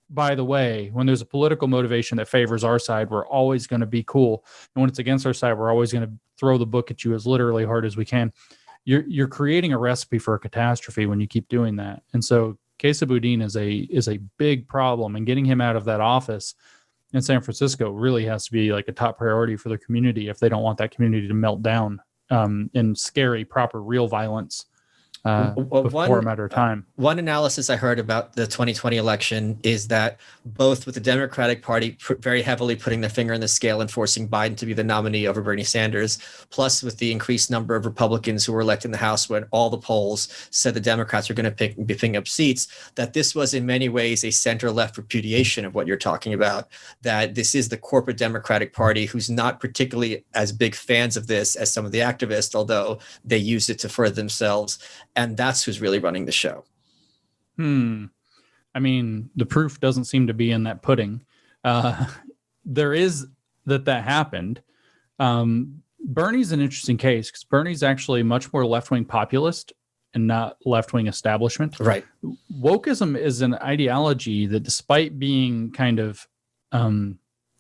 by the way, when there's a political motivation that favors our side, we're always going to be cool. And when it's against our side, we're always going to throw the book at you as literally hard as we can. You're creating a recipe for a catastrophe when you keep doing that. And so Chesa Boudin is a big problem, and getting him out of that office in San Francisco really has to be a top priority for the community if they don't want that community to melt down in scary, proper, real violence. Before a matter of time. One analysis I heard about the 2020 election is that both with the Democratic Party very heavily putting their finger in the scale and forcing Biden to be the nominee over Bernie Sanders, plus with the increased number of Republicans who were elected in the House when all the polls said the Democrats were going to be picking up seats, that this was in many ways a center-left repudiation of what you're talking about, that this is the corporate Democratic Party, who's not particularly as big fans of this as some of the activists, although they use it to further themselves. And that's who's really running the show. I mean, the proof doesn't seem to be in that pudding. There is that happened. Bernie's an interesting case, because Bernie's actually much more left-wing populist and not left-wing establishment. Right. Wokeism is an ideology that, despite being kind of,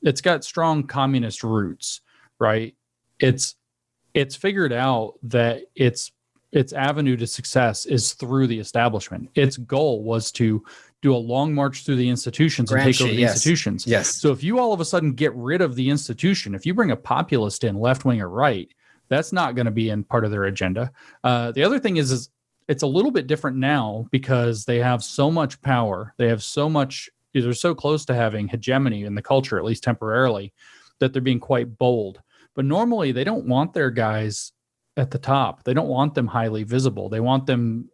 it's got strong communist roots. right? It's figured out that its avenue to success is through the establishment. Its goal was to do a long march through the institutions and take over the institutions. Yes. So if you all of a sudden get rid of the institution, if you bring a populist in, left wing or right, that's not going to be in part of their agenda. The other thing is it's a little bit different now because they have so much power. They have so much, they're so close to having hegemony in the culture, at least temporarily, that they're being quite bold. But normally they don't want their guys at the top. They don't want them highly visible. They want them,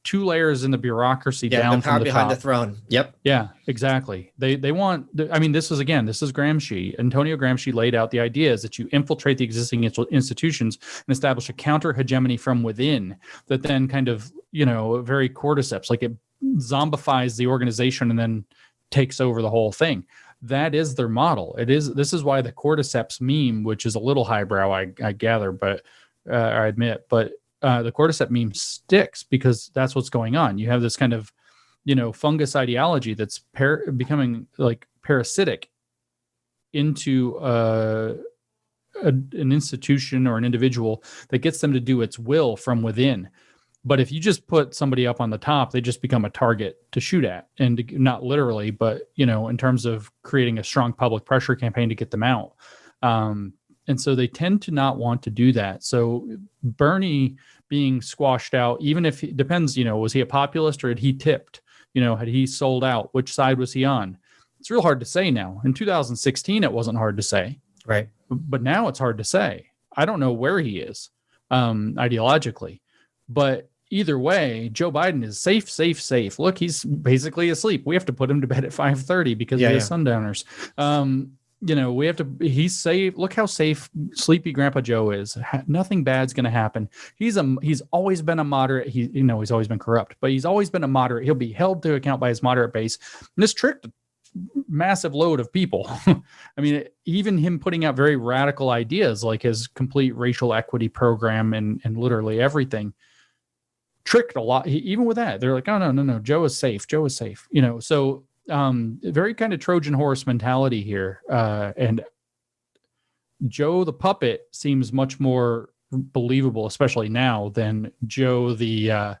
2 layers in the bureaucracy down from the behind top. the throne. Yep. Yeah, exactly. They want, this is Gramsci. Antonio Gramsci laid out the idea is that you infiltrate the existing institutions and establish a counter hegemony from within that then kind of, very cordyceps, like it zombifies the organization and then takes over the whole thing. That is their model. This is why the cordyceps meme, which is a little highbrow, I gather, but I admit, but the cordyceps meme sticks because that's what's going on. You have this kind of, fungus ideology that's becoming like parasitic into an institution or an individual that gets them to do its will from within. But if you just put somebody up on the top, they just become a target to shoot at, and not literally, but, in terms of creating a strong public pressure campaign to get them out. And so they tend to not want to do that. So Bernie being squashed out, even if it depends, was he a populist or had he tipped? Had he sold out? Which side was he on? It's real hard to say now. In 2016, it wasn't hard to say. Right. But now it's hard to say. I don't know where he is ideologically. But either way, Joe Biden is safe. Look, he's basically asleep. We have to put him to bed at 5:30 because he has sundowners. We have to, he's safe. Look how safe sleepy Grandpa Joe is. Nothing bad's going to happen. He's always been a moderate. He's always been corrupt, but he's always been a moderate. He'll be held to account by his moderate base. And this tricked a massive load of people. I mean, even him putting out very radical ideas like his complete racial equity program and literally everything tricked a lot. Even with that, they're like, oh, no, Joe is safe. So very kind of Trojan horse mentality here. And Joe the puppet seems much more believable, especially now, than Joe the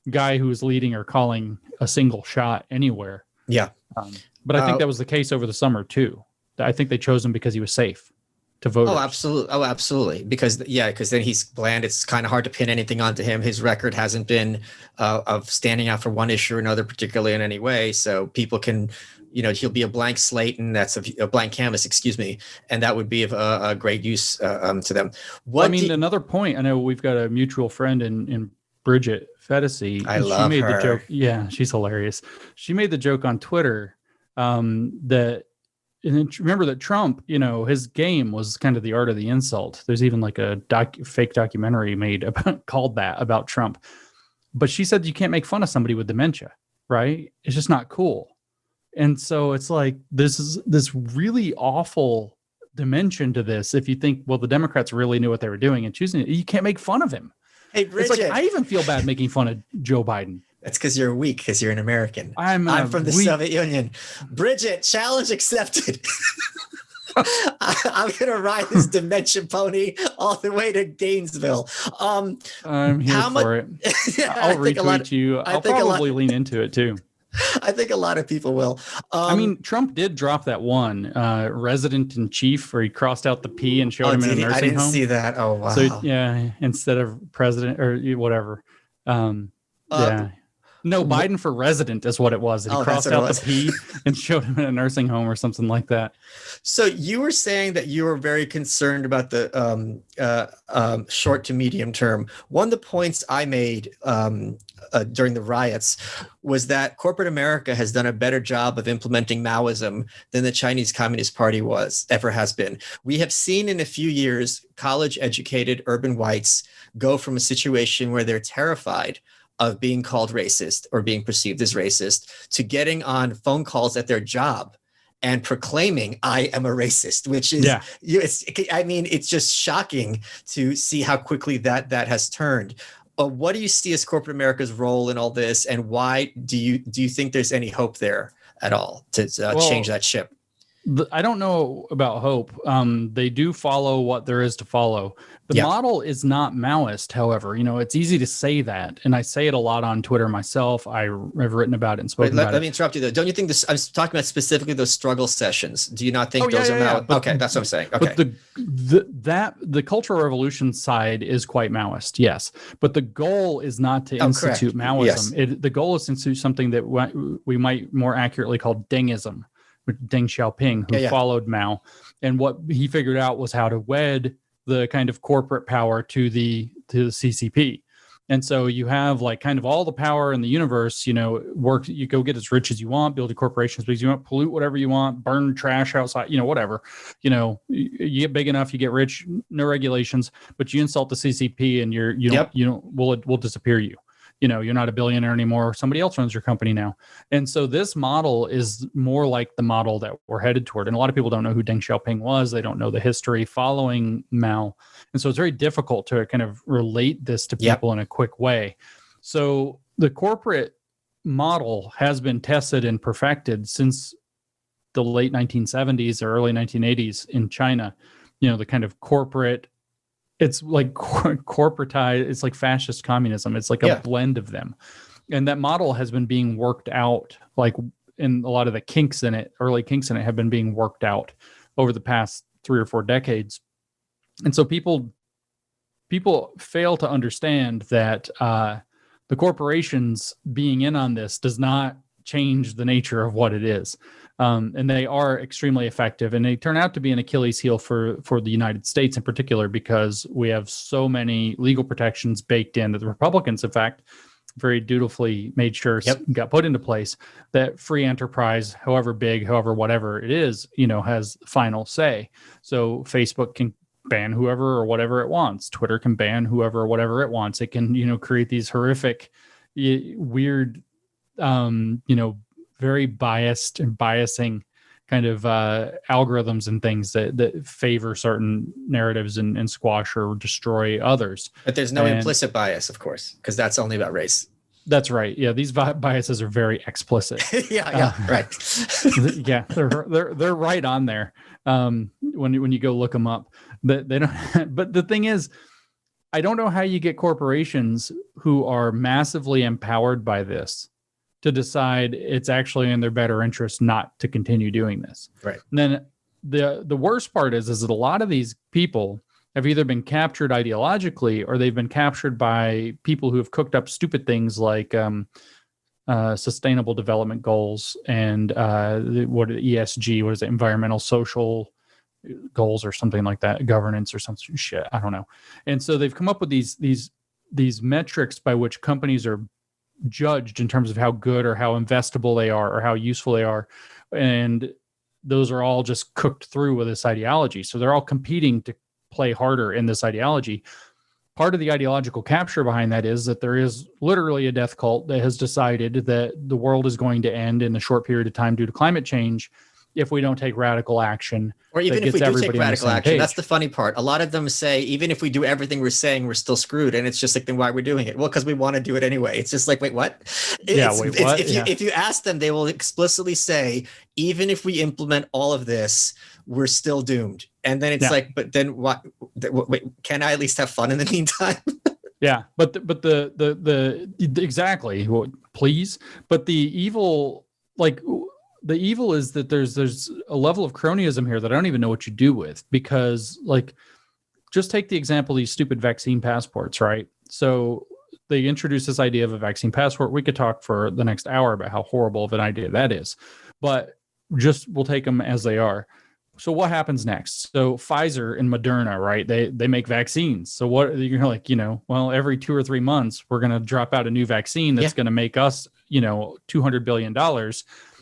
guy who is leading or calling a single shot anywhere. Yeah. But I think that was the case over the summer too. I think they chose him because he was safe to voters. Oh, absolutely. Because then he's bland. It's kind of hard to pin anything onto him. His record hasn't been of standing out for one issue or another, particularly in any way. So people can, he'll be a blank slate, and that's a blank canvas, excuse me. And that would be of a great use to them. Another point, I know we've got a mutual friend in Bridget Fedesi. She made the joke. Yeah, she's hilarious. She made the joke on Twitter that, and remember that Trump, his game was kind of the art of the insult. There's even like a fake documentary made about Trump. But she said you can't make fun of somebody with dementia, right? It's just not cool. And so it's like this is this really awful dimension to this. If you think, well, the Democrats really knew what they were doing and choosing it, you can't make fun of him. Hey, Bridget. It's like I even feel bad making fun of Joe Biden. That's because you're weak, because you're an American. I'm from the Soviet Union. Bridget, challenge accepted. I'm going to ride this dementia pony all the way to Gainesville. I'm here for it. I'll retweet you. I'll probably lean into it too. I think a lot of people will. Trump did drop that one resident in chief where he crossed out the P and showed him in a nursing home. I didn't see that. Oh, wow. So, yeah, instead of president or whatever. No, Biden for resident is what it was. And he crossed out the P and showed him in a nursing home or something like that. So you were saying that you were very concerned about the short to medium term. One of the points I made during the riots was that corporate America has done a better job of implementing Maoism than the Chinese Communist Party ever has been. We have seen in a few years college-educated urban whites go from a situation where they're terrified of being called racist or being perceived as racist to getting on phone calls at their job and proclaiming, I am a racist, which is, it's just shocking to see how quickly that has turned. What do you see as corporate America's role in all this? And why do you think there's any hope there at all to change that ship? I don't know about hope. They do follow what there is to follow. The model is not Maoist, however. It's easy to say that, and I say it a lot on Twitter myself. I've written about it and spoken about it. Let me interrupt you though. Don't you think this? I'm talking about specifically those struggle sessions. Do you not think those are Maoist? Okay, that's what I'm saying. Okay, but the Cultural Revolution side is quite Maoist, yes. But the goal is not to institute Maoism. Yes. The goal is to institute something that we might more accurately call Dengism. Deng Xiaoping, who followed Mao, and what he figured out was how to wed the kind of corporate power to the CCP. And so you have like kind of all the power in the universe, work, you go get as rich as you want, build your corporations because you want, pollute whatever you want, burn trash outside, whatever, you get big enough, you get rich, no regulations, but you insult the CCP and we'll disappear you. You're not a billionaire anymore. Somebody else runs your company now. And so this model is more like the model that we're headed toward. And a lot of people don't know who Deng Xiaoping was. They don't know the history following Mao. And so it's very difficult to kind of relate this to people in a quick way. So the corporate model has been tested and perfected since the late 1970s or early 1980s in China. The kind of corporate, it's like corporatized, it's like fascist communism. It's like a blend of them. And that model has been being worked out, like in a lot of the kinks in it, early kinks in it have been being worked out over the past 3 or 4 decades. And so people fail to understand that the corporations being in on this does not change the nature of what it is. And they are extremely effective, and they turn out to be an Achilles heel for the United States in particular, because we have so many legal protections baked in that the Republicans, in fact, very dutifully made sure got put into place, that free enterprise, however big, however whatever it is, has final say. So Facebook can ban whoever or whatever it wants. Twitter can ban whoever or whatever it wants. It can, create these horrific, weird, very biased and biasing kind of algorithms and things that favor certain narratives and squash or destroy others. But there's no implicit bias, of course, because that's only about race. That's right. Yeah, these biases are very explicit. Right. Yeah, they're right on there. When you go look them up, they don't. But the thing is, I don't know how you get corporations who are massively empowered by this to decide it's actually in their better interest not to continue doing this. Right. And then the worst part is that a lot of these people have either been captured ideologically or they've been captured by people who have cooked up stupid things like sustainable development goals and ESG, what is it, environmental social goals or something like that, governance or some shit, I don't know. And so they've come up with these metrics by which companies are judged in terms of how good or how investable they are or how useful they are, and those are all just cooked through with this ideology. So they're all competing to play harder in this ideology. Part of the ideological capture behind that is that there is literally a death cult that has decided that the world is going to end in a short period of time due to climate change if we don't take radical action. Or even if we do take radical action, that's the funny part. A lot of them say, even if we do everything we're saying, we're still screwed. And it's just like, then why we're doing it? Well, because we want to do it anyway. It's just like, wait, what? What? If you ask them, they will explicitly say, even if we implement all of this, we're still doomed. And then it's like, but then what? Wait, can I at least have fun in the meantime? Yeah, but the exactly. Well, please. But the evil, the evil is that there's a level of cronyism here that I don't even know what you do with, because just take the example of these stupid vaccine passports, right? So they introduced this idea of a vaccine passport. We could talk for the next hour about how horrible of an idea that is, but we'll take them as they are. So what happens next? So Pfizer and Moderna, right? They make vaccines. So what you're like, well, every 2 or 3 months, we're going to drop out a new vaccine that's going to make us, $200 billion.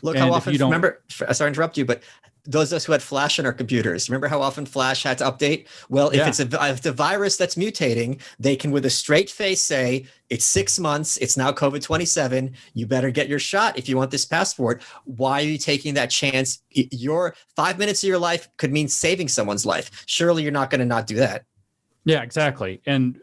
Look how often, remember, sorry to interrupt you, but those of us who had Flash on our computers, remember how often Flash had to update? Well, if it's a virus that's mutating, they can with a straight face say, it's 6 months, it's now COVID-27, you better get your shot if you want this passport. Why are you taking that chance? Your 5 minutes of your life could mean saving someone's life. Surely you're not going to not do that. Yeah, exactly. And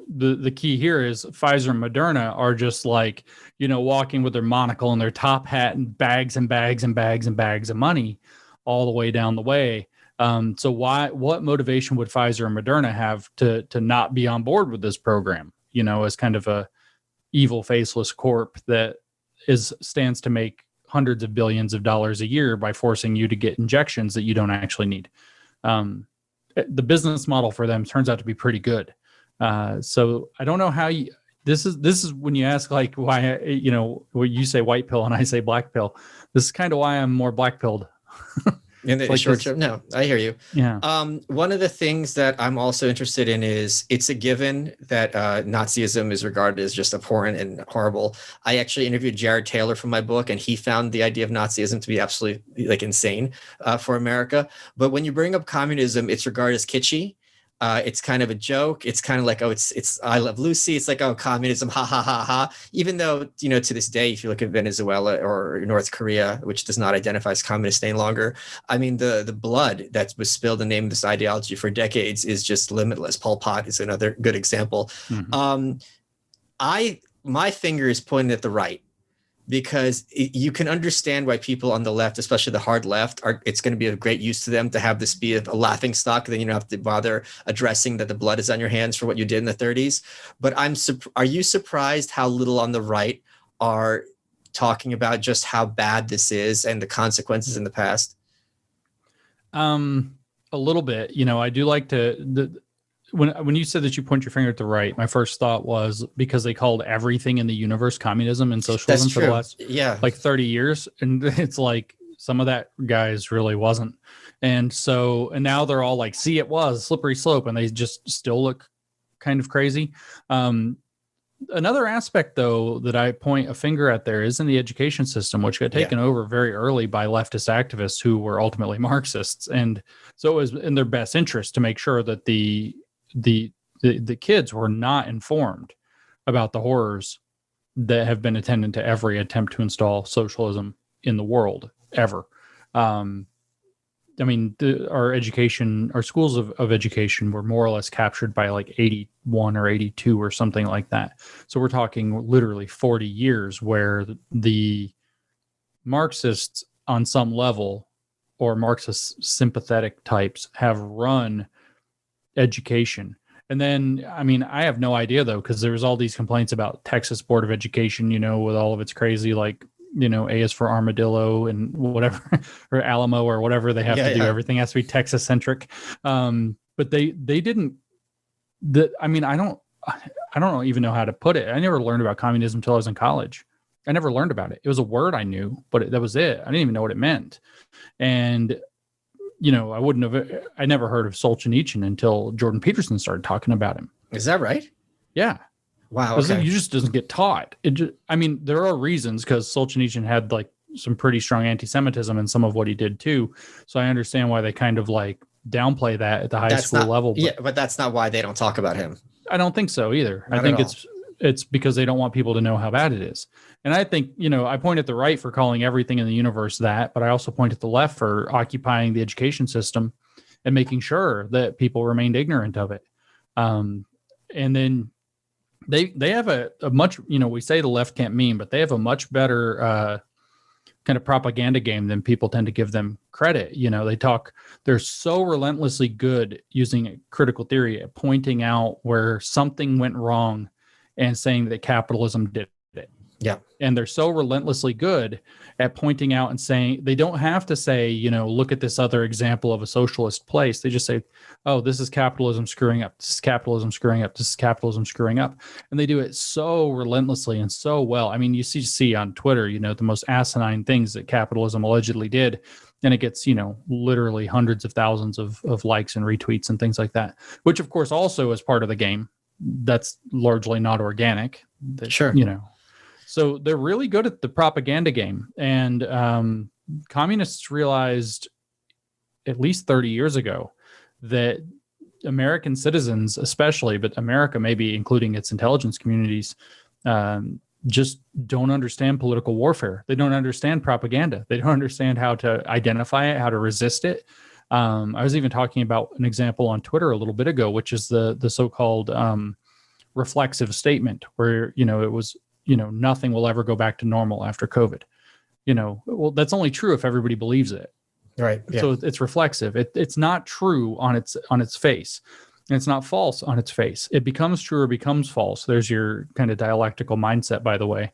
the key here is Pfizer and Moderna are just like, walking with their monocle and their top hat and bags and bags and bags and bags of money all the way down the way. So what motivation would Pfizer and Moderna have to not be on board with this program, as kind of a evil, faceless corp that stands to make hundreds of billions of dollars a year by forcing you to get injections that you don't actually need. The business model for them turns out to be pretty good. So I don't know how this is when you ask like why, when you say white pill and I say black pill, this is kind of why I'm more black pilled. In the short term, no, I hear you. Yeah. One of the things that I'm also interested in is it's a given that Nazism is regarded as just abhorrent and horrible. I actually interviewed Jared Taylor for my book, and he found the idea of Nazism to be absolutely like insane for America. But when you bring up communism, it's regarded as kitschy. It's kind of a joke. It's kind of like, oh, it's I Love Lucy. It's like, oh, communism, ha ha ha ha. Even though, to this day, if you look at Venezuela or North Korea, which does not identify as communist any longer, I mean, the blood that was spilled in the name of this ideology for decades is just limitless. Pol Pot is another good example. Mm-hmm. My finger is pointed at the right, because you can understand why people on the left, especially the hard left, it's going to be of great use to them to have this be a laughing stock. Then you don't have to bother addressing that the blood is on your hands for what you did in the 30s. But are you surprised how little on the right are talking about just how bad this is and the consequences in the past? A little bit. I do like to... When you said that you point your finger at the right, my first thought was because they called everything in the universe communism and socialism for the last 30 years. And it's like some of that guys really wasn't. And now they're all like, see, it was slippery slope, and they just still look kind of crazy. Another aspect, though, that I point a finger at there is in the education system, which got taken over very early by leftist activists who were ultimately Marxists. And so it was in their best interest to make sure that the kids were not informed about the horrors that have been attendant to every attempt to install socialism in the world ever. Our schools of education were more or less captured by like 81 or 82 or something like that. So we're talking literally 40 years where the Marxists on some level, or Marxist sympathetic types, have run education. And then, I have no idea though, because there was all these complaints about Texas Board of Education, with all of its crazy, like, A is for armadillo and whatever, or Alamo or whatever they have to do. Everything has to be Texas centric. But they didn't, I don't even know how to put it. I never learned about communism until I was in college. I never learned about it. It was a word I knew, but that was it. I didn't even know what it meant. And I never heard of Solzhenitsyn until Jordan Peterson started talking about him. Is that right? Yeah. Wow. Okay. You just doesn't get taught. There are reasons, because Solzhenitsyn had like some pretty strong anti-Semitism in some of what he did too. So I understand why they kind of like downplay that at the high school level. But that's not why they don't talk about him. I don't think so either. I think it's because they don't want people to know how bad it is. And I think, I point at the right for calling everything in the universe that, but I also point at the left for occupying the education system and making sure that people remained ignorant of it. And then they have a much, we say the left can't meme, but they have a much better kind of propaganda game than people tend to give them credit. They're so relentlessly good using critical theory at pointing out where something went wrong and saying that capitalism did it. Yeah. And they're so relentlessly good at pointing out and saying, they don't have to say, look at this other example of a socialist place. They just say, oh, this is capitalism screwing up. This is capitalism screwing up. This is capitalism screwing up. And they do it so relentlessly and so well. You see on Twitter, the most asinine things that capitalism allegedly did. And it gets, literally hundreds of thousands of likes and retweets and things like that, which of course also is part of the game. That's largely not organic. Sure. So they're really good at the propaganda game. And communists realized at least 30 years ago that American citizens, especially, but America maybe including its intelligence communities, just don't understand political warfare. They don't understand propaganda. They don't understand how to identify it, how to resist it. I was even talking about an example on Twitter a little bit ago, which is the so-called reflexive statement, where, it was, nothing will ever go back to normal after COVID. Well, that's only true if everybody believes it. Right. Yeah. So it's reflexive. It's not true on its face. And it's not false on its face. It becomes true or becomes false. There's your kind of dialectical mindset, by the way.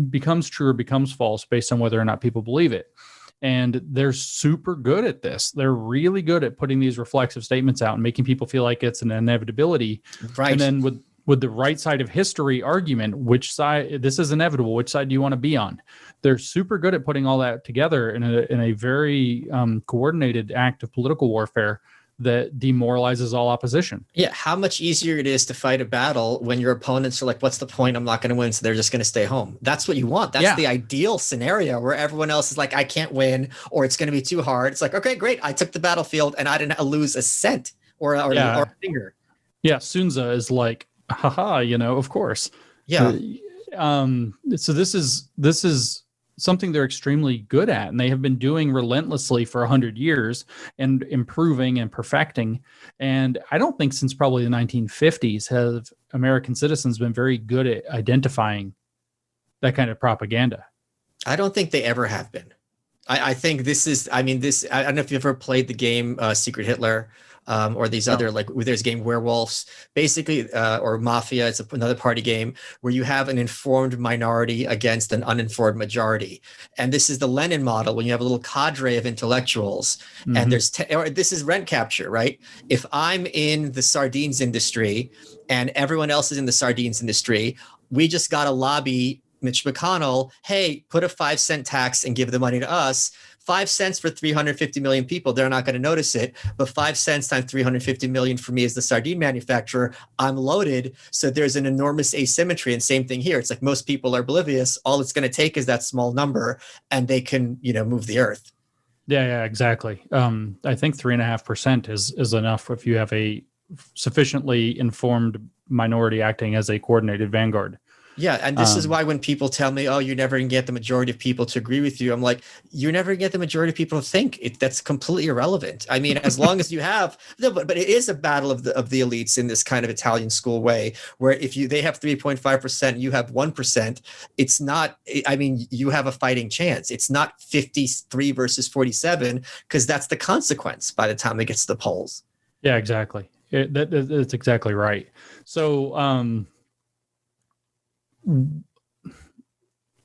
Becomes true or becomes false based on whether or not people believe it. And they're super good at this. They're really good at putting these reflexive statements out and making people feel like it's an inevitability. Right. And then with the right side of history argument, which side, this is inevitable, which side do you want to be on? They're super good at putting all that together in a very coordinated act of political warfare that demoralizes all opposition. Yeah. How much easier it is to fight a battle when your opponents are like, what's the point? I'm not going to win. So they're just going to stay home. That's what you want. That's the ideal scenario where everyone else is like, I can't win, or it's going to be too hard. It's like, okay, great. I took the battlefield and I didn't lose a cent or a finger. Yeah. Sun Tzu is like, haha, of course. Yeah. So this is something they're extremely good at, and they have been doing relentlessly for 100 years and improving and perfecting. And I don't think since probably the 1950s have American citizens been very good at identifying that kind of propaganda. I don't think they ever have been. I think this is, I don't know if you've ever played the game Secret Hitler. Or these other, like there's a game Werewolves, basically, or Mafia. It's another party game where you have an informed minority against an uninformed majority. And this is the Lenin model when you have a little cadre of intellectuals. Mm-hmm. And this is rent capture, right? If I'm in the sardines industry and everyone else is in the sardines industry, we just got to lobby Mitch McConnell, hey, put a 5-cent tax and give the money to us. 5 cents for 350 million people, they're not going to notice it. But 5 cents times 350 million for me as the sardine manufacturer, I'm loaded. So there's an enormous asymmetry. And same thing here. It's like most people are oblivious. All it's going to take is that small number and they can, move the earth. Yeah, exactly. I think 3.5% is enough if you have a sufficiently informed minority acting as a coordinated vanguard. Yeah, and this is why when people tell me, oh, you're never going to get the majority of people to agree with you, I'm like, you're never going to get the majority of people to think. That's completely irrelevant. I mean, as long as you have, but it is a battle of the elites in this kind of Italian school way, where if they have 3.5%, you have 1%, it's not, you have a fighting chance. It's not 53 versus 47, because that's the consequence by the time it gets to the polls. Yeah, exactly. That's exactly right. So,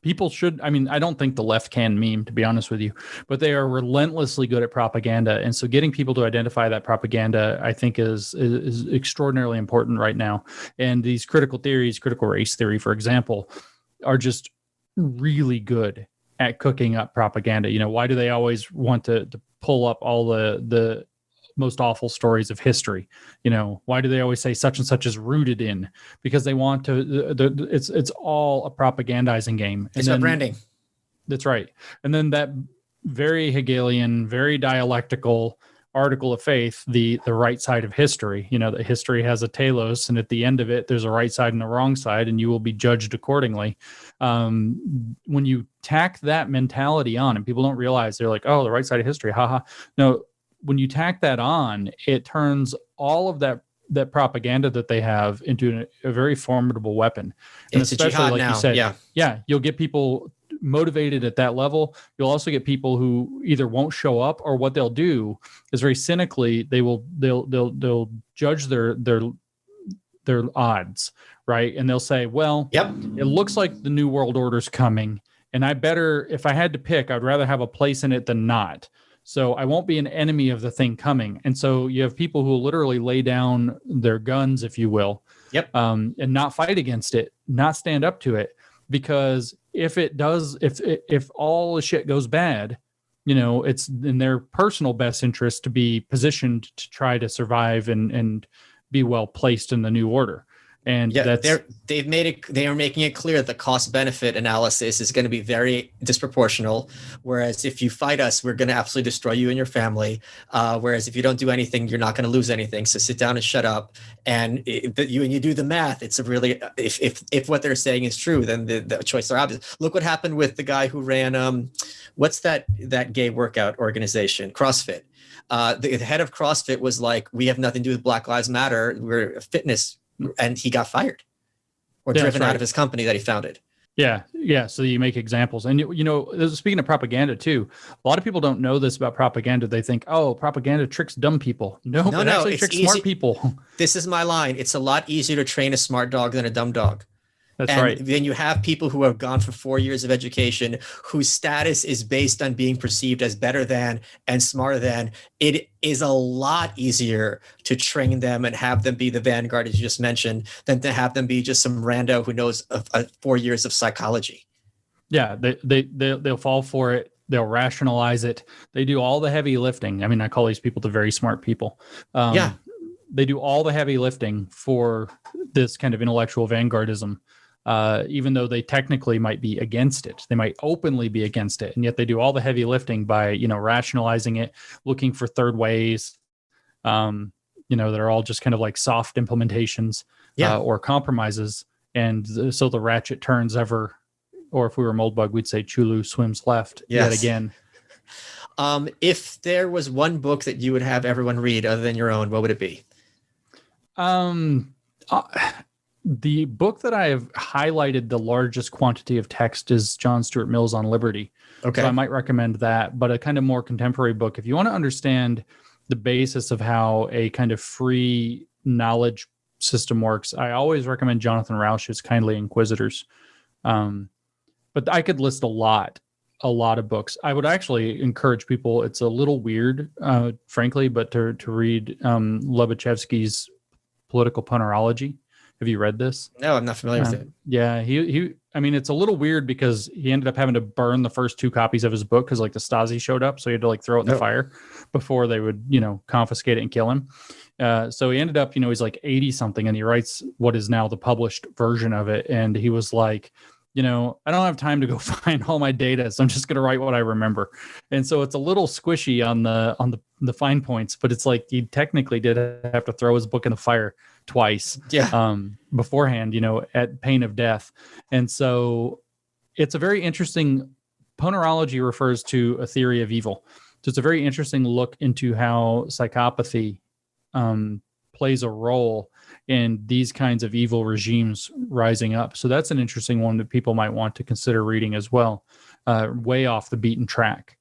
people should, I don't think the left can meme, to be honest with you, but they are relentlessly good at propaganda. And so getting people to identify that propaganda, I think is extraordinarily important right now. And these critical theories, critical race theory, for example, are just really good at cooking up propaganda. Why do they always want to pull up all the most awful stories of history? Why do they always say such and such is rooted in? Because they want to, it's all a propagandizing game. It's about branding. That's right. And then that very Hegelian, very dialectical article of faith, the right side of history, that history has a telos, and at the end of it, there's a right side and a wrong side, and you will be judged accordingly. When you tack that mentality on, and people don't realize, they're like, oh, the right side of history, haha. No, when you tack that on, it turns all of that propaganda that they have into a very formidable weapon. And it's especially, like now. You said, you'll get people motivated at that level. You'll also get people who either won't show up, or what they'll do is very cynically, they'll judge their odds, right? And they'll say, well, it looks like the New World Order's coming, and if I had to pick, I'd rather have a place in it than not. So I won't be an enemy of the thing coming. And so you have people who will literally lay down their guns, if you will, and not fight against it, not stand up to it. Because if all the shit goes bad, it's in their personal best interest to be positioned to try to survive and be well placed in the new order. And they are making it clear that the cost benefit analysis is going to be very disproportional. Whereas if you fight us, we're going to absolutely destroy you and your family. Whereas if you don't do anything, you're not going to lose anything. So sit down and shut up. And you do the math. It's a really, if what they're saying is true, then the choices are obvious. Look what happened with the guy who ran, what's that gay workout organization, CrossFit. The head of CrossFit was like, we have nothing to do with Black Lives Matter. We're a fitness. And he got fired or driven out of his company that he founded. Yeah. So you make examples, and speaking of propaganda too, a lot of people don't know this about propaganda. They think, oh, propaganda tricks dumb people. No, it actually tricks smart people. This is my line. It's a lot easier to train a smart dog than a dumb dog. That's and right. then you have people who have gone for 4 years of education whose status is based on being perceived as better than and smarter than. It is a lot easier to train them and have them be the vanguard, as you just mentioned, than to have them be just some rando who knows 4 years of psychology. Yeah, they'll fall for it. They'll rationalize it. They do all the heavy lifting. I mean, I call these people the very smart people. They do all the heavy lifting for this kind of intellectual vanguardism. Even though they technically might be against it, they might openly be against it, and yet they do all the heavy lifting by rationalizing it, looking for third ways, that are all just kind of like soft implementations or compromises, and so the ratchet turns ever, or if we were Moldbug, we'd say Chulu swims left yet again. If there was one book that you would have everyone read other than your own, what would it be? The book that I have highlighted the largest quantity of text is John Stuart Mill's On Liberty. Okay. So I might recommend that, but a kind of more contemporary book. If you want to understand the basis of how a kind of free knowledge system works, I always recommend Jonathan Rauch's Kindly Inquisitors. But I could list a lot of books. I would actually encourage people, it's a little weird, frankly, but to read Lobachevsky's Political Punerology. Have you read this? No, I'm not familiar with it. Yeah, I mean, it's a little weird because he ended up having to burn the first 2 copies of his book because like the Stasi showed up, so he had to like throw it in the fire before they would, confiscate it and kill him. So he ended up, he's like 80 something, and he writes what is now the published version of it. And he was like, I don't have time to go find all my data, so I'm just going to write what I remember. And so it's a little squishy on the fine points, but it's like he technically did have to throw his book in the fire twice beforehand, at pain of death. And so it's a very interesting, Punerology refers to a theory of evil. So it's a very interesting look into how psychopathy plays a role in these kinds of evil regimes rising up. So that's an interesting one that people might want to consider reading as well, way off the beaten track.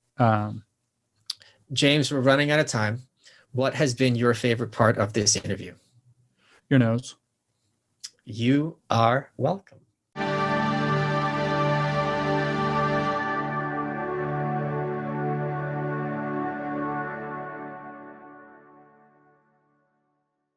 James, we're running out of time. What has been your favorite part of this interview? Your nose. You are welcome.